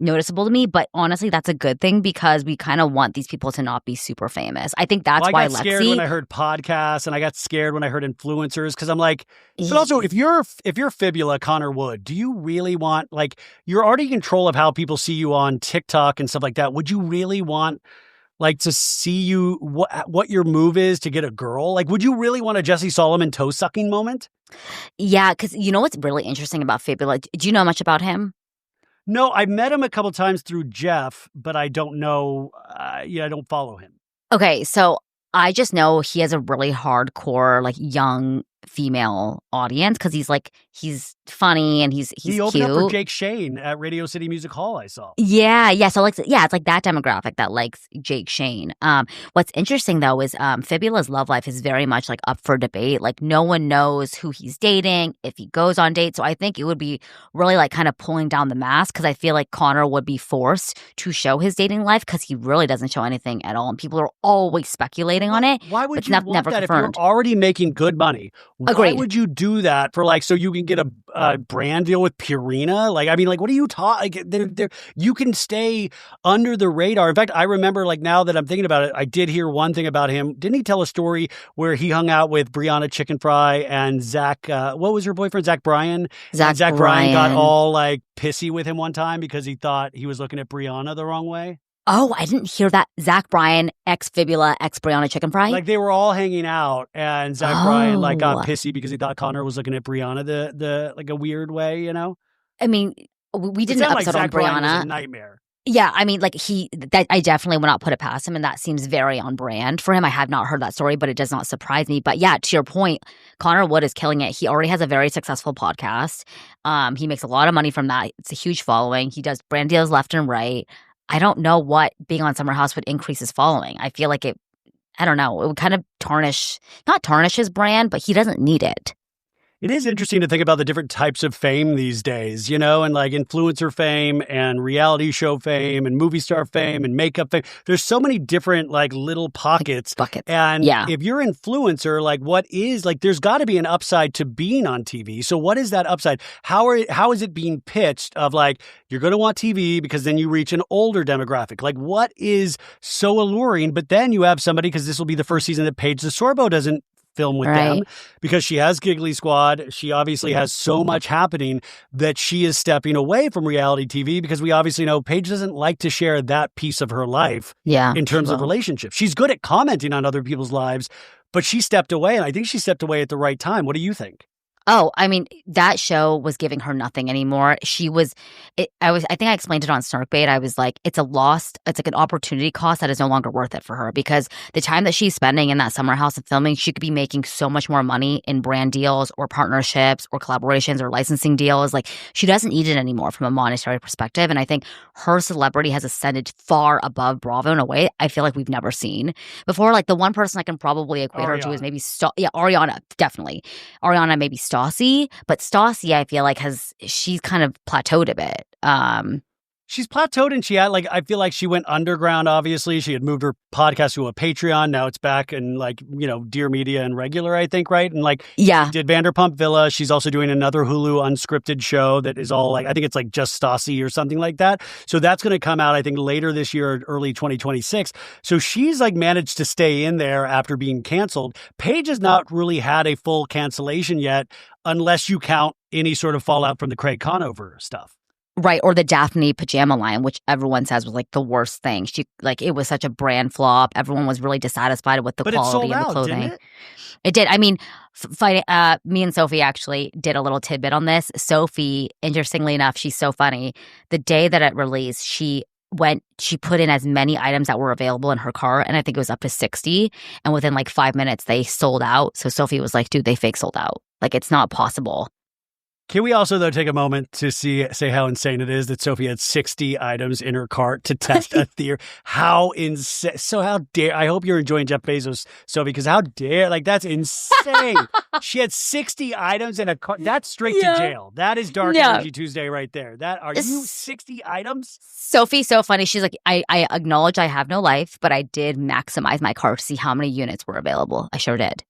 noticeable to me. But honestly, that's a good thing because we kind of want these people to not be super famous. I think that's why Lexi... I got scared when I heard podcasts and I got scared when I heard influencers because I'm like, but also if you're Fibula, Connor Wood, do you really want, like, you're already in control of how people see you on TikTok and stuff like that. Would you really want... like to see you, what your move is to get a girl? Like, would you really want a Jesse Solomon toe-sucking moment? Yeah, because you know what's really interesting about Fibula? Do you know much about him? No, I met him a couple times through Jeff, but I don't know. I don't follow him. Okay, so I just know he has a really hardcore, like, young female audience because he's funny and he's he opened up for Jake Shane at Radio City Music Hall. I saw. Yeah. So it's like that demographic that likes Jake Shane. What's interesting though is Fibula's love life is very much like up for debate. Like no one knows who he's dating, if he goes on dates. So I think it would be really like kind of pulling down the mask because I feel like Connor would be forced to show his dating life because he really doesn't show anything at all, and people are always speculating on it. Why would you want that confirmed. If you're already making good money? Agreed. Why would you do that for like so you can get a brand deal with Purina? Like, I mean, like, what are you talking? Like, you can stay under the radar. In fact, I remember, like, now that I'm thinking about it, I did hear one thing about him. Didn't he tell a story where he hung out with Brianna Chicken Fry and Zach? What was her boyfriend? Zach Bryan. Zach Bryan got all like pissy with him one time because he thought he was looking at Brianna the wrong way. Oh, I didn't hear that. Zach Bryan, ex-Fibula, ex-Brianna Chicken Fry? Like, they were all hanging out, and Zach Bryan, like, got pissy because he thought Connor was looking at Brianna the like, a weird way, you know? I mean, we did an episode on Brianna. Bryan was a nightmare. Yeah, I mean, like, I definitely would not put it past him, and that seems very on brand for him. I have not heard that story, but it does not surprise me. But yeah, to your point, Connor Wood is killing it. He already has a very successful podcast. He makes a lot of money from that. It's a huge following. He does brand deals left and right. I don't know what being on Summer House would increase his following. I feel like I don't know, it would kind of not tarnish his brand, but he doesn't need it. It is interesting to think about the different types of fame these days, you know, and like influencer fame and reality show fame and movie star fame and makeup fame. There's so many different like little pockets. And if you're influencer, like what is like, there's got to be an upside to being on TV. So what is that upside? How is it being pitched of like, you're going to want TV because then you reach an older demographic? Like what is so alluring? But then you have somebody, because this will be the first season that Paige DeSorbo doesn't film with them, because she has Giggly Squad. She obviously has so much happening that she is stepping away from reality TV, because we obviously know Paige doesn't like to share that piece of her life in terms of relationships. She's good at commenting on other people's lives, but she stepped away, and I think she stepped away at the right time. What do you think? Oh, I mean, that show was giving her nothing anymore. I think I explained it on Snarkbait. I was like, it's like an opportunity cost that is no longer worth it for her, because the time that she's spending in that summer house and filming, she could be making so much more money in brand deals or partnerships or collaborations or licensing deals. Like, she doesn't need it anymore from a monetary perspective. And I think her celebrity has ascended far above Bravo in a way I feel like we've never seen before. Like, the one person I can probably equate her to is maybe Ariana, definitely. Ariana, maybe Stassi, but Stassi, I feel like she's kind of plateaued a bit. She's plateaued, and I feel like she went underground, obviously. She had moved her podcast to a Patreon. Now it's back in like, you know, Dear Media and regular, I think, right? And like, she did Vanderpump Villa. She's also doing another Hulu unscripted show that is all like, I think it's like just Stassi or something like that. So that's going to come out, I think, later this year, or early 2026. So she's like managed to stay in there after being canceled. Paige has not really had a full cancellation yet, unless you count any sort of fallout from the Craig Conover stuff. Right, or the Daphne pajama line, which everyone says was like the worst thing. It was such a brand flop. Everyone was really dissatisfied with the quality of the clothing. Didn't it? It did. I mean, me and Sophie actually did a little tidbit on this. Sophie, interestingly enough, she's so funny. The day that it released, she put in as many items that were available in her cart, and I think it was up to 60. And within like 5 minutes, they sold out. So Sophie was like, dude, they fake sold out. Like, it's not possible. Can we also, though, take a moment to say how insane it is that Sophie had 60 items in her cart to test a theory? How insane. So how dare, I hope you're enjoying Jeff Bezos, Sophie, because how dare, like, that's insane. She had 60 items in a cart. That's straight to jail. That is Dark Energy Tuesday right there. Are you 60 items? Sophie's so funny. She's like, I acknowledge I have no life, but I did maximize my cart to see how many units were available. I sure did.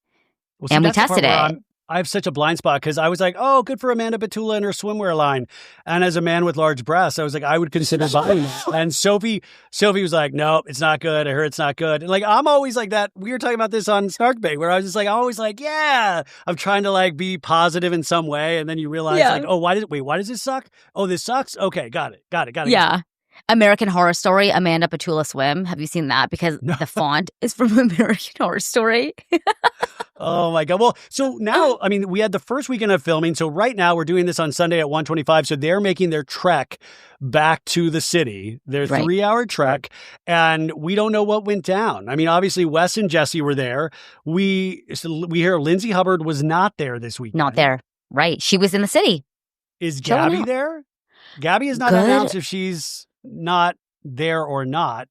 Well, and we tested it. I have such a blind spot, because I was like, oh, good for Amanda Batula and her swimwear line. And as a man with large breasts, I was like, I would consider buying it. And Sophie was like, no, it's not good. I heard it's not good. And like, I'm always like that. We were talking about this on Snarkbait, where I was just like, always like, yeah, I'm trying to like be positive in some way. And then you realize like, oh, why does this suck? Oh, this sucks? Okay, got it. Yeah. American Horror Story, Amanda Batula swim. Have you seen that? Because the font is from American Horror Story. Oh my God. Well, so now, I mean, we had the first weekend of filming. So right now we're doing this on Sunday at 1:25. So they're making their trek back to the city, their 3-hour trek. And we don't know what went down. I mean, obviously Wes and Jesse were there. We hear Lindsay Hubbard was not there this weekend. Not there. Right. She was in the city. Is Gabby there? Gabby has not announced if she's not there or not.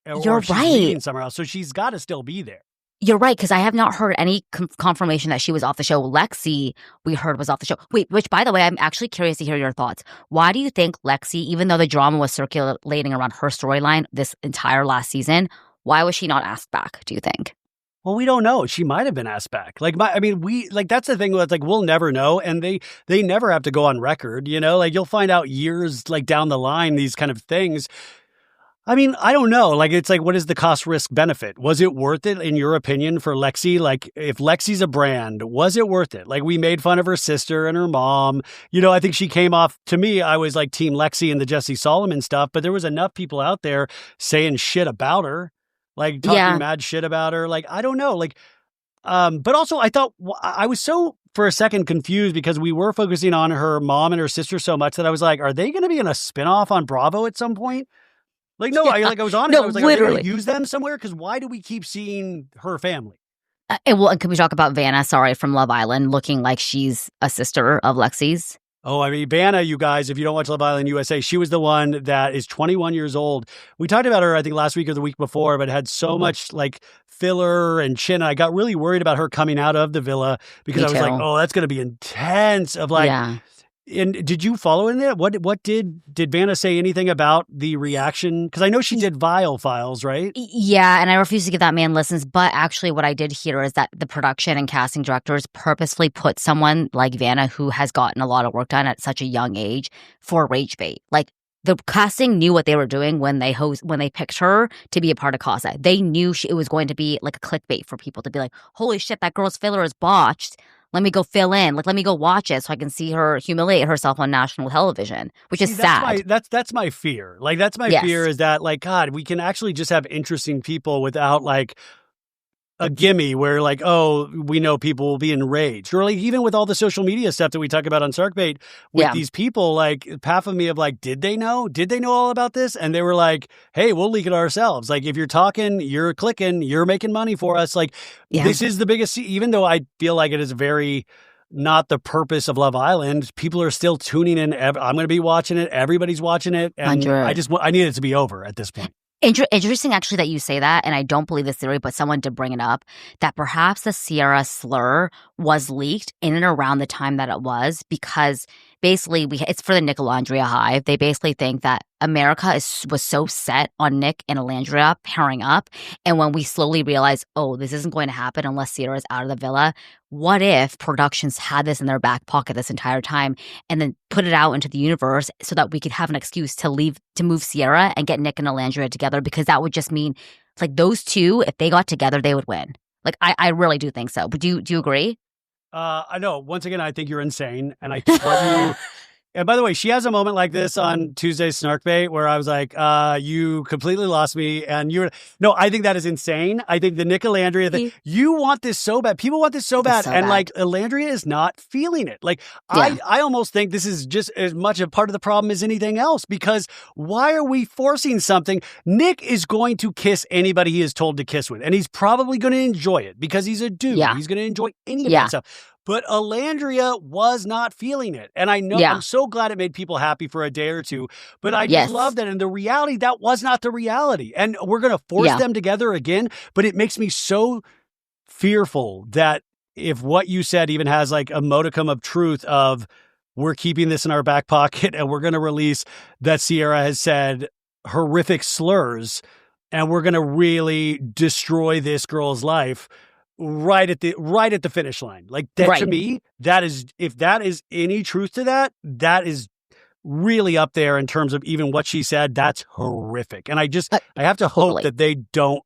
You're if she's leaving somewhere else. So she's got to still be there. You're right, because I have not heard any confirmation that she was off the show. Lexi, we heard, was off the show. Wait, which, by the way, I'm actually curious to hear your thoughts. Why do you think Lexi, even though the drama was circulating around her storyline this entire last season, why was she not asked back, do you think? Well, we don't know. She might have been asked back. That's the thing. That's like, we'll never know. And they never have to go on record, you know, like you'll find out years like down the line, these kind of things. I mean, I don't know. Like, it's like, what is the cost risk benefit? Was it worth it, in your opinion, for Lexi? Like, if Lexi's a brand, was it worth it? Like, we made fun of her sister and her mom. You know, I think she came off, to me, I was like Team Lexi and the Jesse Solomon stuff, but there was enough people out there saying shit about her, like talking mad shit about her. Like, I don't know. Like, but also I thought, I was so for a second confused, because we were focusing on her mom and her sister so much that I was like, are they going to be in a spinoff on Bravo at some point? Like, no, I was honest. No, I was like, literally. are they going to use them somewhere? Because why do we keep seeing her family? And can we talk about Vanna, from Love Island, looking like she's a sister of Lexi's? Oh, I mean, Vanna, you guys, if you don't watch Love Island USA, she was the one that is 21 years old. We talked about her, I think, last week or the week before, but had so much like filler and chin. I got really worried about her coming out of the villa because Me I was like, too. oh, that's going to be intense. Of like, Yeah. and did you follow in that? What did Vanna say anything about the reaction? Because I know she did Vile Files, right? Yeah, and I refuse to give that man listens. But actually, what I did hear is that the production and casting directors purposefully put someone like Vanna, who has gotten a lot of work done at such a young age, for rage bait. Like the casting knew what they were doing when they picked her to be a part of Casa. They knew it was going to be like a clickbait for people to be like, "Holy shit, that girl's filler is botched. Let me go fill in. Like, let me go watch it so I can see her humiliate herself on national television," which is sad. That's my fear. Like, that's my fear is that, like, God, we can actually just have interesting people without, like, a gimme where, like, oh, we know people will be enraged. Or, like, even with all the social media stuff that we talk about on Snarkbait with these people, like, half of me of, like, did they know? Did they know all about this? And they were like, hey, we'll leak it ourselves. Like, if you're talking, you're clicking, you're making money for us. Like, this is the biggest, even though I feel like it is very not the purpose of Love Island, people are still tuning in. I'm going to be watching it. Everybody's watching it. And 100. I need it to be over at this point. Interesting, actually, that you say that, and I don't believe this theory, but someone did bring it up, that perhaps the Sierra slur was leaked in and around the time that it was, because basically it's for the Nick Alandria hive. They basically think that America was so set on Nick and Alandria pairing up, and when we slowly realize, oh, this isn't going to happen unless Sierra is out of the villa, what if productions had this in their back pocket this entire time and then put it out into the universe so that we could have an excuse to move Sierra and get Nick and Alandria together? Because that would just mean, like, those two, if they got together, they would win. Like, I really do think so. But do you agree? I know. Once again, I think you're insane. And I think you. And by the way, she has a moment like this on Tuesday's Snarkbait where I was like, you completely lost me. And no, I think that is insane. I think the Nick Alandria thing, you want this so bad. People want this so bad. And like, Alandria is not feeling it. Like, I almost think this is just as much a part of the problem as anything else, because why are we forcing something? Nick is going to kiss anybody he is told to kiss with. And he's probably going to enjoy it because he's a dude. Yeah. He's going to enjoy any of that stuff. But Alandria was not feeling it. And I know I'm so glad it made people happy for a day or two. But I just love that. And the reality, that was not the reality. And we're going to force them together again. But it makes me so fearful that if what you said even has like a modicum of truth of we're keeping this in our back pocket and we're going to release that Sierra has said horrific slurs and we're going to really destroy this girl's life right at the finish line. Like that to me, that is, if that is any truth to that, that is really up there in terms of even what she said. That's horrific. And I have to hope that they don't.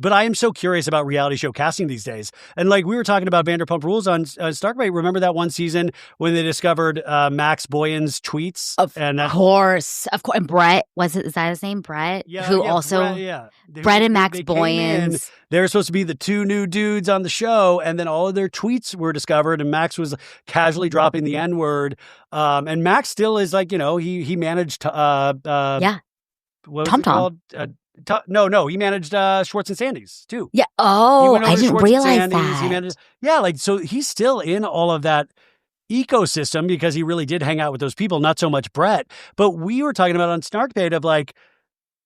But I am so curious about reality show casting these days. And like we were talking about Vanderpump Rules on Snarkbait. Remember that one season when they discovered Max Boyan's tweets? Of course. And Brett, is that his name? Brett? Yeah. Brett and Max Boyans. They were supposed to be the two new dudes on the show. And then all of their tweets were discovered. And Max was casually dropping the N-word. And Max still is like, he managed what was it called? No, he managed Schwartz and Sandy's too. Yeah. Oh, I didn't realize that. So he's still in all of that ecosystem because he really did hang out with those people, not so much Brett. But we were talking about on Snarkbait of like,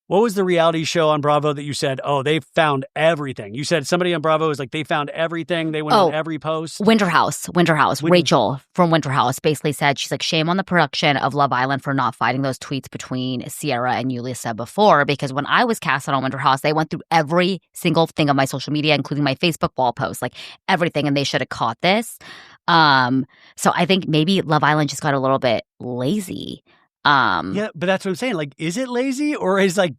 what was the reality show on Bravo that you said, oh, they found everything? You said somebody on Bravo was like, they found everything. They went on every post. Winter House. Rachel from Winter House basically said, she's like, shame on the production of Love Island for not fighting those tweets between Sierra and Yulia said before, because when I was casted on Winter House, they went through every single thing on my social media, including my Facebook wall posts, like everything, and they should have caught this. So I think maybe Love Island just got a little bit lazy. Yeah, but that's what I'm saying. Like, is it lazy or is like,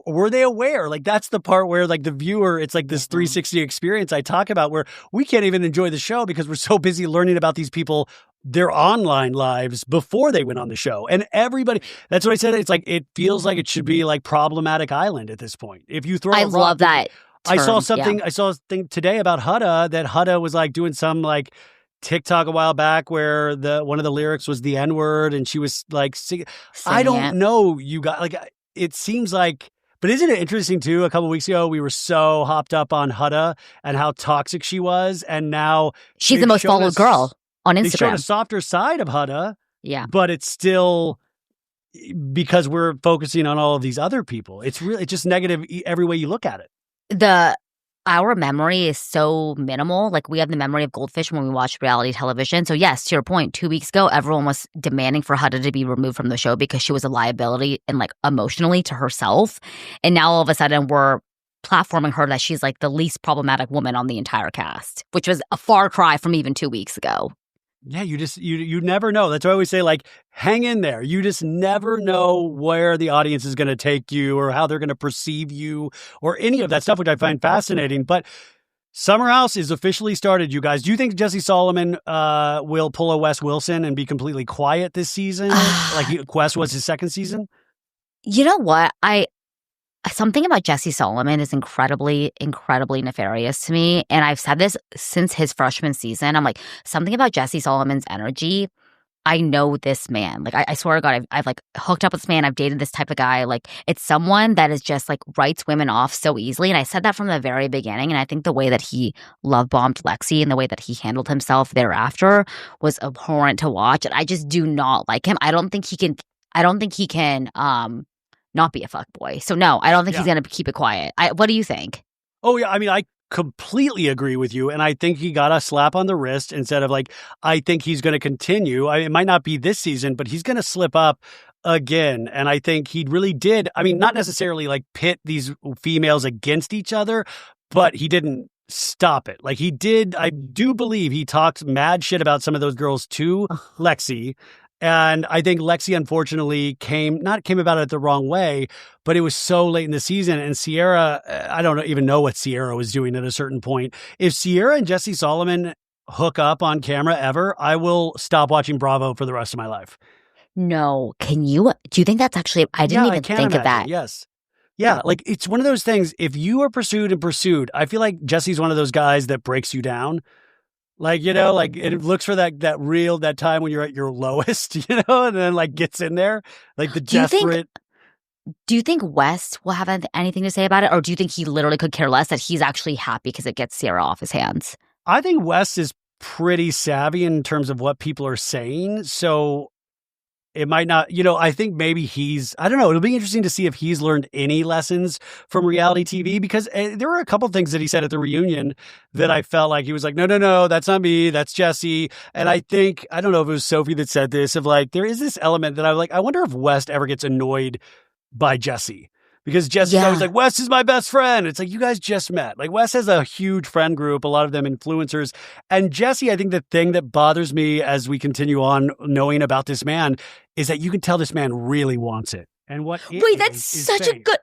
were they aware? Like, that's the part where like the viewer, it's like this 360 experience I talk about where we can't even enjoy the show because we're so busy learning about these people, their online lives before they went on the show. And everybody, that's what I said. It's like, it feels like it should be like Problematic Island at this point. If you throw love that term. I saw a thing today about Hudda, that Hudda was like doing some like TikTok a while back where one of the lyrics was the N-word and she was like singing. I don't know, you got like, it seems like, but isn't it interesting too? A couple of weeks ago, we were so hopped up on Hudda and how toxic she was. And now she's the most followed girl on Instagram. They showed a softer side of Hudda Yeah. But it's still because we're focusing on all of these other people. It's just negative every way you look at it. Our memory is so minimal. Like, we have the memory of goldfish when we watch reality television. So yes, to your point, 2 weeks ago, everyone was demanding for Huda to be removed from the show because she was a liability and like emotionally to herself. And now all of a sudden we're platforming her that she's like the least problematic woman on the entire cast, which was a far cry from even 2 weeks ago. Yeah, you never know. That's why I always say, like, hang in there. You just never know where the audience is going to take you or how they're going to perceive you or any of that stuff, which I find fascinating. But Summer House is officially started, you guys. Do you think Jesse Solomon will pull a Wes Wilson and be completely quiet this season, like Wes was his second season? You know what? Something about Jesse Solomon is incredibly, incredibly nefarious to me. And I've said this since his freshman season. I'm like, something about Jesse Solomon's energy. I know this man. Like, I swear to God, I've like hooked up with this man. I've dated this type of guy. Like, it's someone that is just like writes women off so easily. And I said that from the very beginning. And I think the way that he love bombed Lexi and the way that he handled himself thereafter was abhorrent to watch. And I just do not like him. I don't think he can not be a fuckboy. So no, I don't think he's going to keep it quiet. What do you think? Oh, yeah. I mean, I completely agree with you. And I think he got a slap on the wrist instead of like, I think he's going to continue. It might not be this season, but he's going to slip up again. And I think he really did. I mean, not necessarily like pit these females against each other, but he didn't stop it. Like he did. I do believe he talked mad shit about some of those girls to Lexi. And I think Lexi, unfortunately, came about it the wrong way, but it was so late in the season. And Sierra, I don't even know what Sierra was doing at a certain point. If Sierra and Jesse Solomon hook up on camera ever, I will stop watching Bravo for the rest of my life. No. Do you think that's actually, I didn't even think of that. Yes. Yeah. Like it's one of those things. If you are pursued, I feel like Jesse's one of those guys that breaks you down. Like, you know, like it looks for that time when you're at your lowest, you know, and then like gets in there, like the desperate. Do you think West will have anything to say about it? Or do you think he literally could care less that he's actually happy because it gets Sierra off his hands? I think West is pretty savvy in terms of what people are saying. So it might not, you know, I think maybe I don't know. It'll be interesting to see if he's learned any lessons from reality TV because there were a couple things that he said at the reunion that I felt like he was like, no, that's not me. That's Jesse. And I don't know if it was Sophie that said this of like, there is this element that I'm like, I wonder if West ever gets annoyed by Jesse. Because Jesse's always like, Wes is my best friend. It's like, you guys just met. Like, Wes has a huge friend group, a lot of them influencers. And Jesse, I think the thing that bothers me as we continue on knowing about this man is that you can tell this man really wants it. And that's such a good...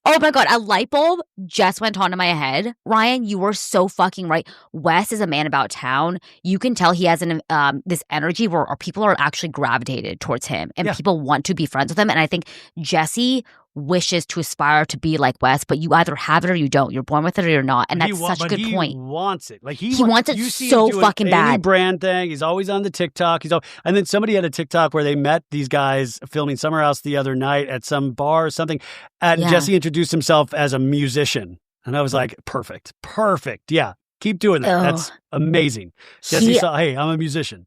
Oh my God, a light bulb just went on in my head. Ryan, you were so fucking right. Wes is a man about town. You can tell he has this energy where people are actually gravitated towards him and people want to be friends with him. And I think Jesse wishes to aspire to be like Wes, but you either have it or you don't. You're born with it or you're not. And that's such a good point. He wants it. Like he wants it so fucking bad. Brand thing. He's always on the TikTok. And then somebody had a TikTok where they met these guys filming Summer House the other night at some bar or something. And Jesse introduced himself as a musician. And I was like, perfect. Yeah. Keep doing that. That's amazing. Jesse saw, hey, I'm a musician.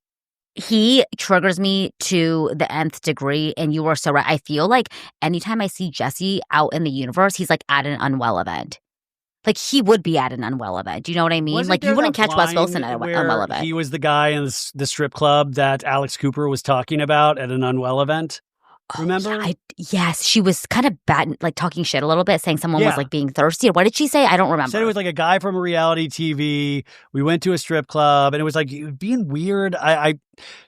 He triggers me to the nth degree, and you are so right. I feel like anytime I see Jesse out in the universe, he's like at an Unwell event. Like he would be at an Unwell event. Do you know what I mean? Like you wouldn't catch Wes Wilson at an Unwell event. He was the guy in the strip club that Alex Cooper was talking about at an Unwell event. Remember? Yes, she was kind of like talking shit a little bit, saying someone was like being thirsty. What did she say? I don't remember. Said it was like a guy from a reality TV. We went to a strip club, and it was like being weird. I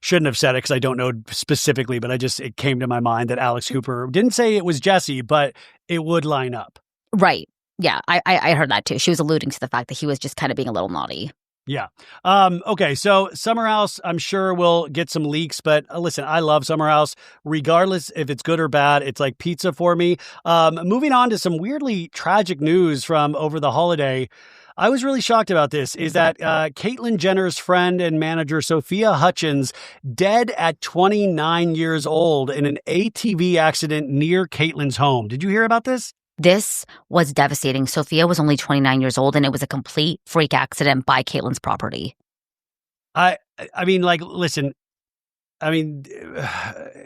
shouldn't have said it because I don't know specifically, but it came to my mind that Alex Cooper didn't say it was Jesse, but it would line up. Right. Yeah, I heard that too. She was alluding to the fact that he was just kind of being a little naughty. Yeah. Okay. So Summer House, I'm sure we'll get some leaks, but listen, I love Summer House, regardless if it's good or bad. It's like pizza for me. Moving on to some weirdly tragic news from over the holiday. I was really shocked about this, is that Caitlyn Jenner's friend and manager, Sophia Hutchins, dead at 29 years old in an ATV accident near Caitlyn's home. Did you hear about this? This was devastating. Sophia was only 29 years old, and it was a complete freak accident by Caitlyn's property. I mean, like, listen, I mean,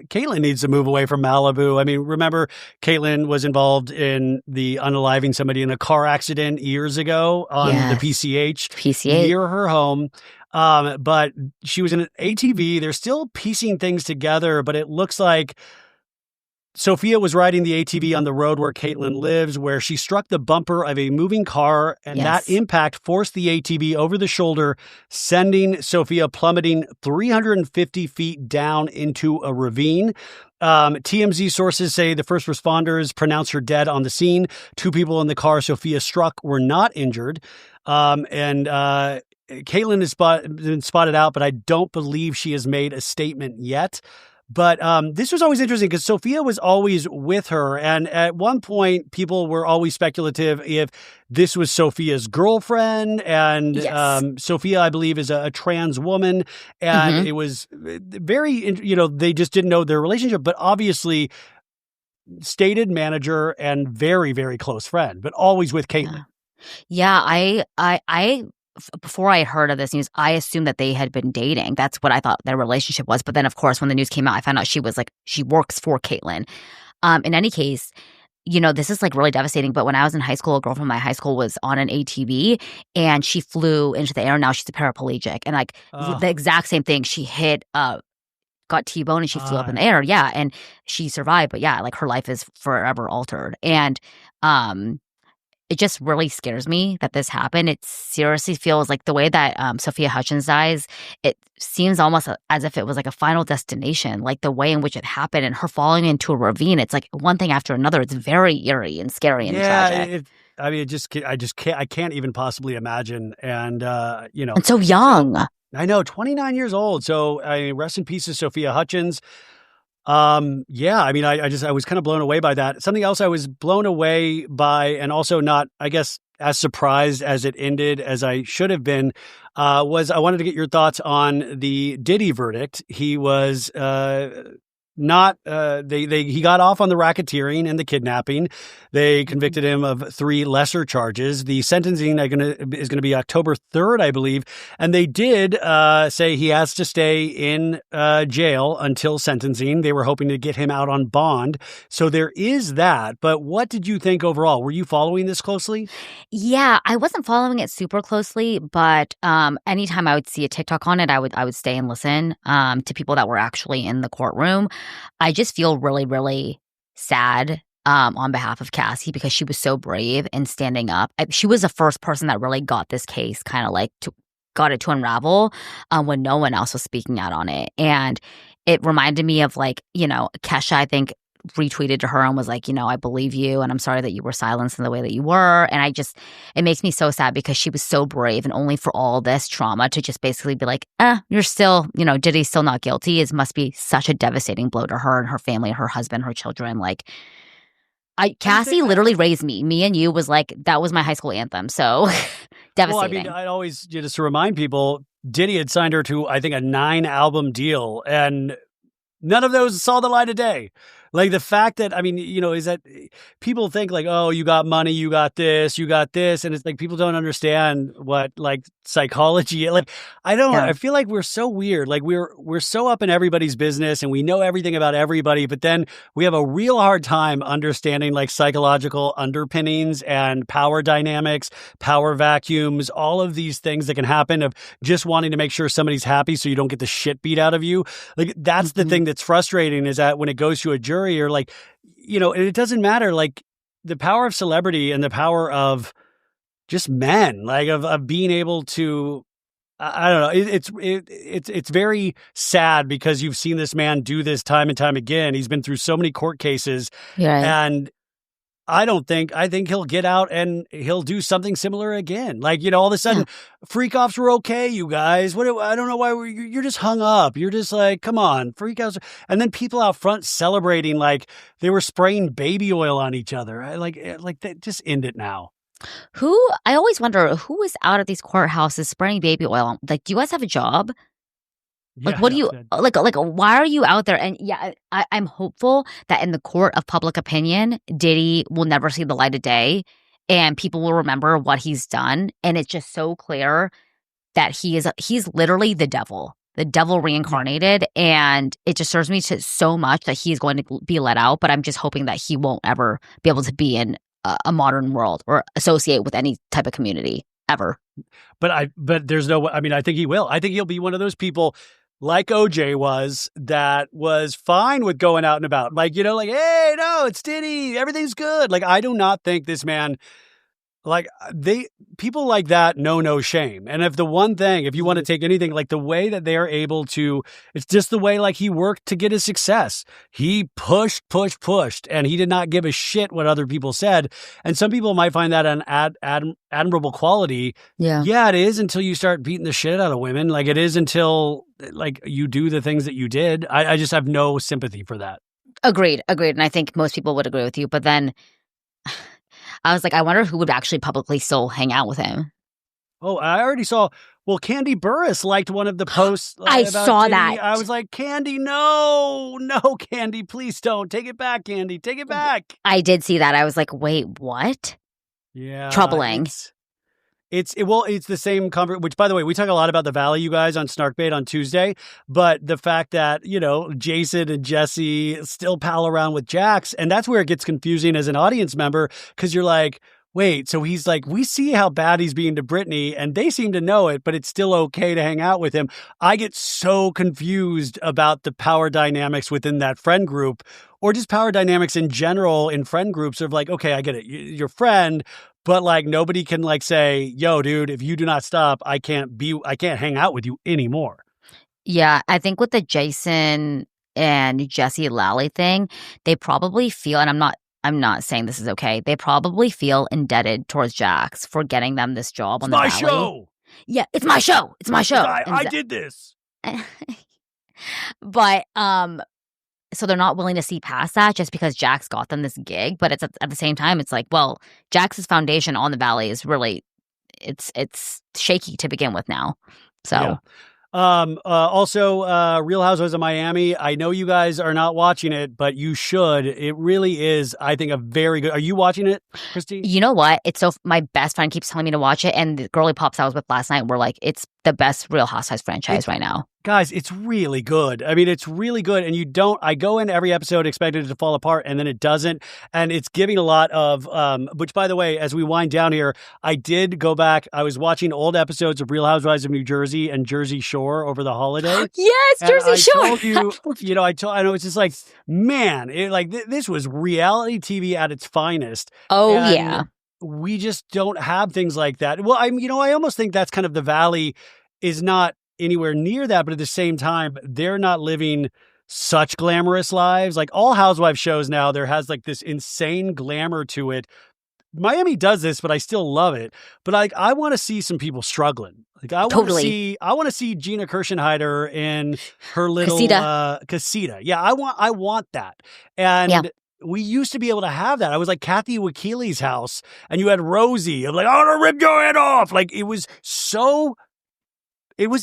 Caitlyn needs to move away from Malibu. I mean, remember, Caitlyn was involved in the unaliving somebody in a car accident years ago on the PCH near her home. But she was in an ATV. They're still piecing things together, but it looks like Sophia was riding the ATV on the road where Caitlyn lives, where she struck the bumper of a moving car, and that impact forced the ATV over the shoulder, sending Sophia plummeting 350 feet down into a ravine. TMZ sources say the first responders pronounced her dead on the scene. 2 people in the car Sophia struck were not injured. And Caitlyn has been spotted out, but I don't believe she has made a statement yet. But this was always interesting because Sophia was always with her. And at one point, people were always speculative if this was Sophia's girlfriend. And Sophia, I believe, is a trans woman. And it was very, they just didn't know their relationship. But obviously, stated manager and very, very close friend, but always with Caitlyn. Yeah, I before I heard of this news, I assumed that they had been dating. That's what I thought their relationship was. But then, of course, when the news came out, I found out she works for Caitlyn. In any case, this is really devastating. But when I was in high school, a girl from my high school was on an ATV and she flew into the air. Now she's a paraplegic. And the exact same thing. She hit, got T-bone and she flew up in the air. Yeah. And she survived. But yeah, her life is forever altered. And, it just really scares me that this happened. It seriously feels like the way that Sophia Hutchins dies, it seems almost as if it was a final destination, the way in which it happened and her falling into a ravine. It's one thing after another. It's very eerie and scary and tragic. I can't even possibly imagine. And, And so young. I know, 29 years old. So rest in peace to Sophia Hutchins. I was kind of blown away by that. Something else I was blown away by, and also not, I guess, as surprised as it ended as I should have been, was I wanted to get your thoughts on the Diddy verdict. He was he got off on the racketeering and the kidnapping. They convicted him of 3 lesser charges. The sentencing is going to be October 3rd, I believe. And they did say he has to stay in jail until sentencing. They were hoping to get him out on bond. So there is that. But what did you think overall? Were you following this closely? Yeah, I wasn't following it super closely, but anytime I would see a TikTok on it, I would stay and listen to people that were actually in the courtroom. I just feel really, really sad on behalf of Cassie because she was so brave in standing up. She was the first person that really got this case got it to unravel when no one else was speaking out on it. And it reminded me of Kesha, I think, retweeted to her and was I believe you and I'm sorry that you were silenced in the way that you were. And it makes me so sad because she was so brave, and only for all this trauma to just basically be you're still, Diddy's still not guilty. It must be such a devastating blow to her and her family, her husband, her children. Cassie literally raised me. Me and You was that was my high school anthem. So devastating. Well, I always, just to remind people, Diddy had signed her to, I think, a 9-album deal, and none of those saw the light of day. The fact that, is that people think oh, you got money, you got this. And it's people don't understand what psychology. I feel like we're so weird. We're so up in everybody's business and we know everything about everybody, but then we have a real hard time understanding psychological underpinnings and power dynamics, power vacuums, all of these things that can happen of just wanting to make sure somebody's happy so you don't get the shit beat out of you. That's the thing that's frustrating, is that when it goes to a jury, you're it doesn't matter, the power of celebrity and the power of just men, of being able to, I don't know. It's very sad because you've seen this man do this time and time again. He's been through so many court cases, and I think he'll get out and he'll do something similar again. All of a sudden, freak offs were okay, you guys. I don't know why you're just hung up. You're just come on, freak offs. And then people out front celebrating they were spraying baby oil on each other. Just end it now. I always wonder who is out at these courthouses spraying baby oil on. Do you guys have a job? What do you why are you out there? And I'm hopeful that in the court of public opinion, Diddy will never see the light of day and people will remember what he's done. And it's just so clear that he's literally the devil. the devil reincarnated, and it just serves me to so much that he's going to be let out. But I'm just hoping that he won't ever be able to be in a modern world or associate with any type of community ever. But there's no. I mean, I think he will. I think he'll be one of those people like OJ was, that was fine with going out and about. Like, like, hey, no, it's Diddy. Everything's good. Like, I do not think this man, like, people like that know no shame. And if you want to take anything, like the way that they are able to, it's just the way, like, he worked to get his success. He pushed, and he did not give a shit what other people said. And some people might find that an admirable quality. Yeah, it is, until you start beating the shit out of women. Like, it is until, like, you do the things that you did. I just have no sympathy for that. Agreed. And I think most people would agree with you. But then I was like, I wonder who would actually publicly still hang out with him. Oh, I already saw. Well, Candy Burris liked one of the posts. I saw Diddy. that. I was like, Candy, no, Candy, please don't. Take it back, Candy. Take it back. I did see that. I was like, wait, what? Yeah. Troubling. It's the same conversation, which, by the way, we talk a lot about the Valley, you guys, on Snarkbait on Tuesday. But the fact that, Jason and Jesse still pal around with Jax, and that's where it gets confusing as an audience member, because you're like, wait, so he's like, we see how bad he's being to Brittany, and they seem to know it, but it's still okay to hang out with him. I get so confused about the power dynamics within that friend group, or just power dynamics in general in friend groups of like, okay, I get it, your friend, but like nobody can like say, yo, dude, if you do not stop, I can't hang out with you anymore. Yeah, I think with the Jason and Jesse Lally thing, they probably feel, and I'm not saying this is okay, they probably feel indebted towards Jax for getting them this job on the Valley. It's my show. Yeah, it's my show. It's my show. I did this. But so they're not willing to see past that just because Jax got them this gig. But it's at the same time, it's like, well, Jax's foundation on the Valley is really, it's shaky to begin with now. So. Yeah. Also, Real Housewives of Miami. I know you guys are not watching it, but you should. It really is, I think, a very good. Are you watching it, Christy? You know what? My best friend keeps telling me to watch it, and the girly pops I was with last night were like, it's the best Real Housewives franchise right now. Guys, it's really good. I mean, it's really good. And I go in every episode expecting it to fall apart, and then it doesn't. And it's giving a lot of, which, by the way, as we wind down here, I did go back. I was watching old episodes of Real Housewives of New Jersey and Jersey Shore over the holiday. Yes, Jersey Shore. I know it's just like, man, this was reality TV at its finest. Oh, and yeah. We just don't have things like that. Well, I almost think that's kind of the Valley is not anywhere near that, but at the same time, they're not living such glamorous lives. Like all Housewives shows now, there has like this insane glamour to it. Miami does this, but I still love it. But like, I want to see some people struggling. Like I want to see Gina Kirschenheiter in her little casita. Yeah, I want that. And yeah. We used to be able to have that. I was like Kathy Wakili's house, and you had Rosie. I'm like, I'm gonna rip your head off. Like it was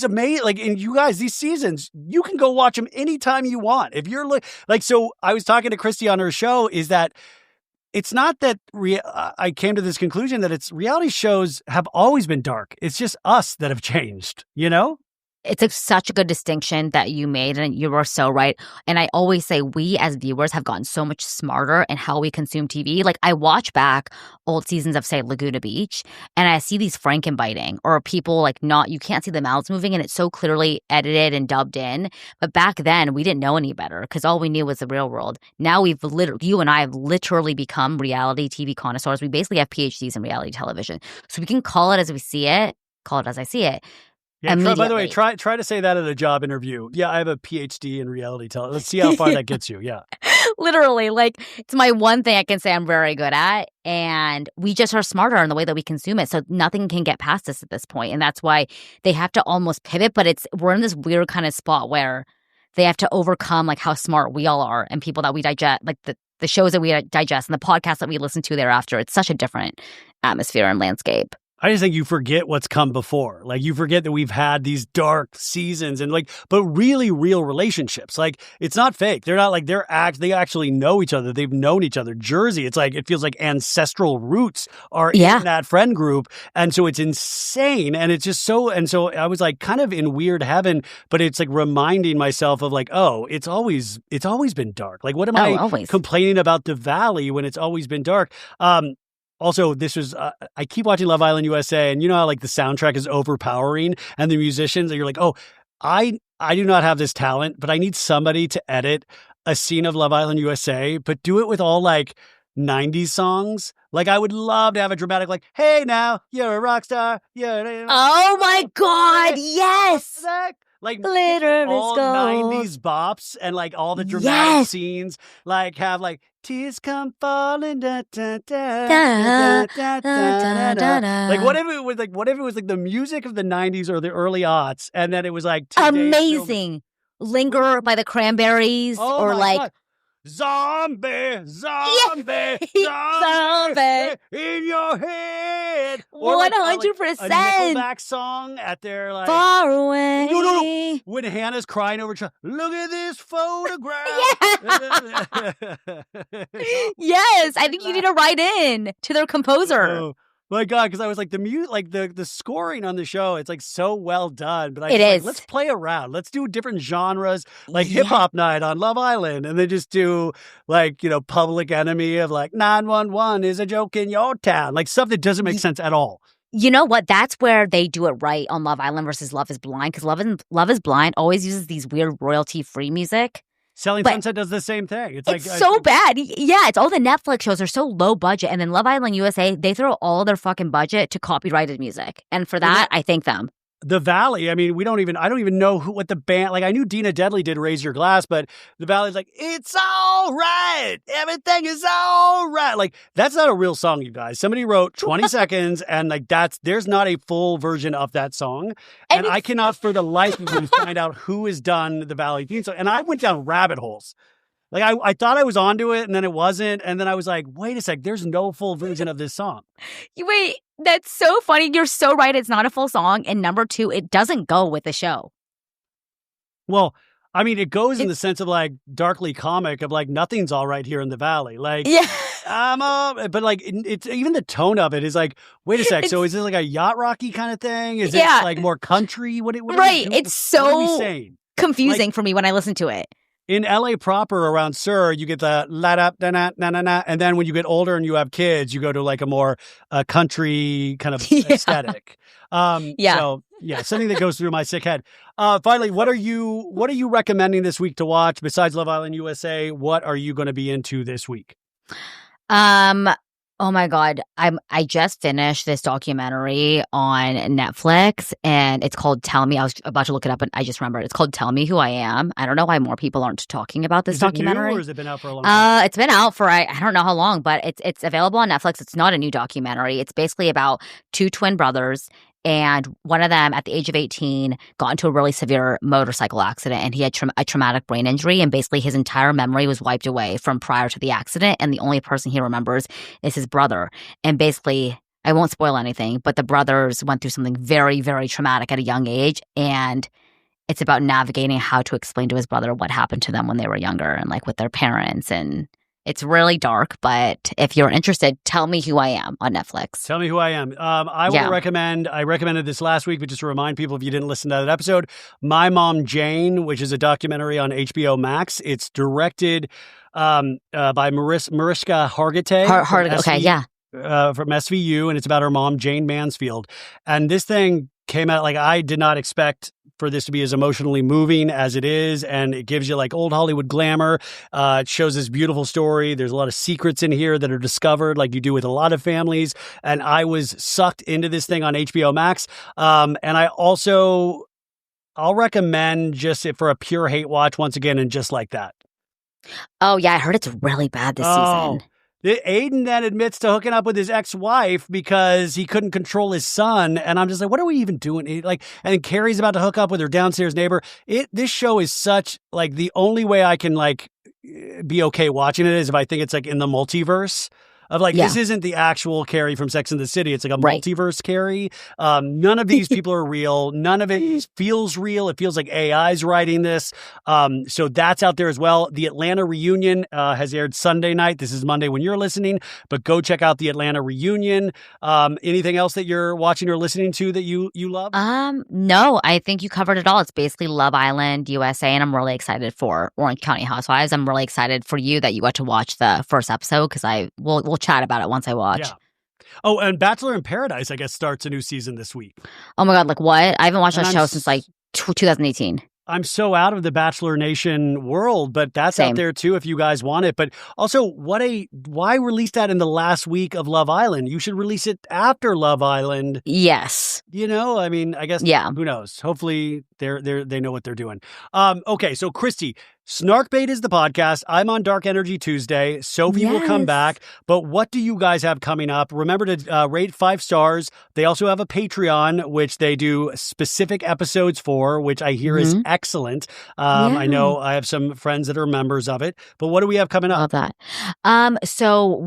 amazing. Like, and you guys, these seasons, you can go watch them anytime you want. If you're so I was talking to Christy on her show, is that it's not that I came to this conclusion that it's reality shows have always been dark. It's just us that have changed, It's such a good distinction that you made, and you were so right. And I always say we as viewers have gotten so much smarter in how we consume TV. Like I watch back old seasons of, say, Laguna Beach, and I see these frankenbiting or people like you can't see the mouths moving, and it's so clearly edited and dubbed in. But back then, we didn't know any better because all we knew was the real world. Now you and I have literally become reality TV connoisseurs. We basically have PhDs in reality television. So we can call it as we see it, call it as I see it. Yeah, by the way, try to say that at a job interview. Yeah, I have a PhD in reality television. Let's see how far that gets you. Yeah. Literally, like, it's my one thing I can say I'm very good at. And we just are smarter in the way that we consume it. So nothing can get past us at this point. And that's why they have to almost pivot. But we're in this weird kind of spot where they have to overcome, like, how smart we all are and people that we digest, like the shows that we digest and the podcasts that we listen to thereafter. It's such a different atmosphere and landscape. I just think you forget what's come before. Like, you forget that we've had these dark seasons and but really real relationships. Like, it's not fake. They're not like they actually know each other. They've known each other. Jersey, it's like, it feels like ancestral roots are in that friend group. And so it's insane. And it's just and so I was like kind of in weird heaven, but it's like reminding myself of like, oh, it's always been dark. Like, what am I complaining about the Valley when it's always been dark? Also, this was, I keep watching Love Island USA, and you know how like the soundtrack is overpowering and the musicians, and you're like, oh, I do not have this talent, but I need somebody to edit a scene of Love Island USA, but do it with all like 90s songs. Like, I would love to have a dramatic, like, hey, now you're a rock star. Oh my God, yes. Like, glitter all is gold. 90s bops and like all the dramatic scenes, like have like tears come falling, da, da, da, da, da, da, da, da. Like, what if it was like the music of the 90s or the early aughts, and then it was like amazing. Linger by the Cranberries, or like God. Zombie in your head. 100%. A Nickelback song at their like far away. No. When Hannah's crying over, look at this photograph. Yes, I think you need to write in to their composer. Oh, my God, because I was like the scoring on the show, it's like so well done. But let's play around. Let's do different genres, like hip hop night on Love Island, and then just do like, Public Enemy of like 911 is a joke in your town, like stuff that doesn't make sense at all. You know what? That's where they do it right on Love Island versus Love is Blind, because Love is Blind always uses these weird royalty-free music. Selling Sunset does the same thing. It's like so bad. Yeah, it's all the Netflix shows are so low budget, and then Love Island USA, they throw all their fucking budget to copyrighted music, and for that, I thank them. The Valley, I mean, I don't even know what the band, like I knew Dina Deadly did Raise Your Glass, but the Valley's like, it's all right. Everything is all right. Like, that's not a real song, you guys. Somebody wrote 20 seconds, and like there's not a full version of that song. And I cannot for the life of me find out who has done the Valley theme song. And I went down rabbit holes. Like, I thought I was onto it, and then it wasn't. And then I was like, wait a sec, there's no full version of this song. Wait, that's so funny. You're so right. It's not a full song. And number two, it doesn't go with the show. Well, I mean, it goes in the sense of like darkly comic of like nothing's all right here in the Valley. Like, but like it's even the tone of it is like, wait a sec. So is this like a yacht rocky kind of thing? Is it like more country? What right. It's so confusing like, for me when I listen to it. In LA proper around Sur, you get the la da na na na na, and then when you get older and you have kids, you go to like a more country kind of aesthetic. So something that goes through my sick head. Finally, what are you recommending this week to watch besides Love Island USA? What are you going to be into this week? Oh my God. I just finished this documentary on Netflix, and it's called Tell Me. I was about to look it up, and I just remembered. It's called Tell Me Who I Am. I don't know why more people aren't talking about this documentary. Is it new, or has it been out for a long time? It's been out for I don't know how long, but it's available on Netflix. It's not a new documentary. It's basically about two twin brothers. And one of them, at the age of 18, got into a really severe motorcycle accident, and he had a traumatic brain injury, and basically his entire memory was wiped away from prior to the accident, and the only person he remembers is his brother. And basically, I won't spoil anything, but the brothers went through something very, very traumatic at a young age, and it's about navigating how to explain to his brother what happened to them when they were younger and like with their parents, and it's really dark, but if you're interested, Tell Me Who I Am on Netflix. Tell Me Who I Am. I recommended this last week, but just to remind people, if you didn't listen to that episode, My Mom Jane, which is a documentary on HBO Max. It's directed by Mariska Hargitay. From SVU, and it's about her mom, Jane Mansfield. And this thing came out, like, I did not expect for this to be as emotionally moving as it is, and it gives you like old Hollywood glamour. It shows this beautiful story. There's a lot of secrets in here that are discovered, like you do with a lot of families. And I was sucked into this thing on HBO Max. And I'll recommend just it for a pure hate watch once again, and Just Like That. Oh yeah, I heard it's really bad this season. Aiden then admits to hooking up with his ex-wife because he couldn't control his son. And I'm just like, what are we even doing? And then Carrie's about to hook up with her downstairs neighbor. This show is such, like, the only way I can, like, be okay watching it is if I think it's, like, in the multiverse of like, this isn't the actual Carrie from Sex and the City. It's like a multiverse Carrie. None of these people are real. None of it feels real. It feels like AI's writing this. So that's out there as well. The Atlanta reunion has aired Sunday night. This is Monday when you're listening, but go check out the Atlanta reunion. Anything else that you're watching or listening to that you love? No, I think you covered it all. It's basically Love Island, USA, and I'm really excited for Orange County Housewives. I'm really excited for you that you got to watch the first episode because we'll chat about it once I watch. Yeah. Oh, and Bachelor in Paradise, I guess, starts a new season this week. Oh my God, like what? I haven't watched that show since like 2018. I'm so out of the Bachelor Nation world, but that's out there too if you guys want it. But also, why release that in the last week of Love Island? You should release it after Love Island. Yes. You know, I mean, I guess, who knows? Hopefully they know what they're doing. Okay, so Christy, Snarkbait is the podcast. I'm on Dark Energy Tuesday. Sophie will come back. But what do you guys have coming up? Remember to rate 5 stars. They also have a Patreon, which they do specific episodes for, which I hear is excellent. I know I have some friends that are members of it. But what do we have coming up? Love that. So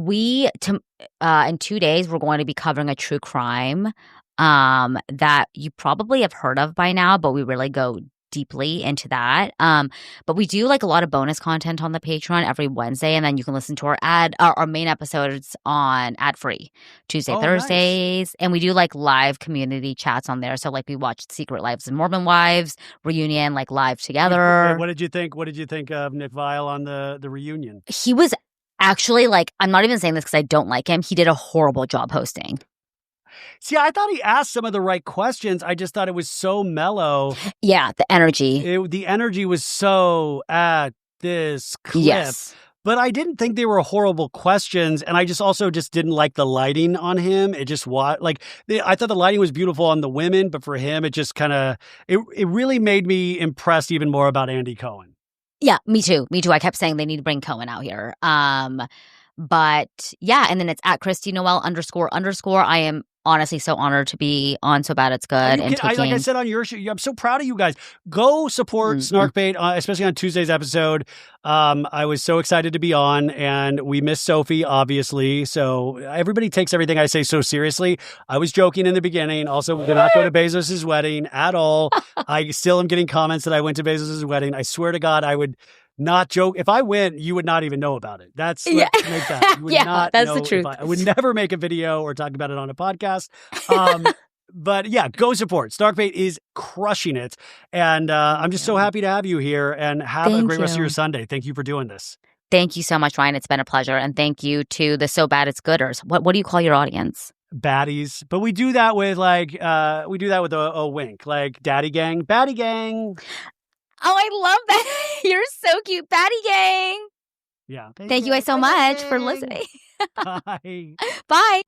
in 2 days, we're going to be covering a true crime that you probably have heard of by now, but we really go deeply into that. But we do like a lot of bonus content on the Patreon every Wednesday, and then you can listen to our main episodes on ad-free Tuesday, Thursdays. Nice. And we do like live community chats on there. So like we watched Secret Lives and Mormon Wives reunion like live together. What did you think? What did you think of Nick Viall on the reunion? He was actually like, I'm not even saying this because I don't like him. He did a horrible job hosting. See, I thought he asked some of the right questions. I just thought it was so mellow. Yeah, the energy. The energy was so at this clip. Yes. But I didn't think they were horrible questions. And I also didn't like the lighting on him. It just I thought the lighting was beautiful on the women, but for him, it just kind of, it really made me impressed even more about Andy Cohen. Yeah, me too. I kept saying they need to bring Cohen out here. But yeah, and then it's at Christy Noel __. I am honestly so honored to be on So Bad It's Good. Like I said on your show, I'm so proud of you guys. Go support Snarkbait, especially on Tuesday's episode. I was so excited to be on, and we miss Sophie, obviously. So everybody takes everything I say so seriously. I was joking in the beginning. Also, we did not go to Bezos' wedding at all. I still am getting comments that I went to Bezos' wedding. I swear to God, I would not joke. If I went, you would not even know about it. Let's make that. You would not that's know the truth. I would never make a video or talk about it on a podcast. But yeah, go support. Snarkbait is crushing it. And I'm just so happy to have you here, and have a great rest of your Sunday. Thank you for doing this. Thank you so much, Ryan. It's been a pleasure. And thank you to the So Bad It's Gooders. What do you call your audience? Baddies. But we do that with a wink, like Daddy Gang, Baddie Gang. Oh, I love that. You're so cute. Baddie Gang. Yeah. Thank you guys so much for listening. Bye. Bye.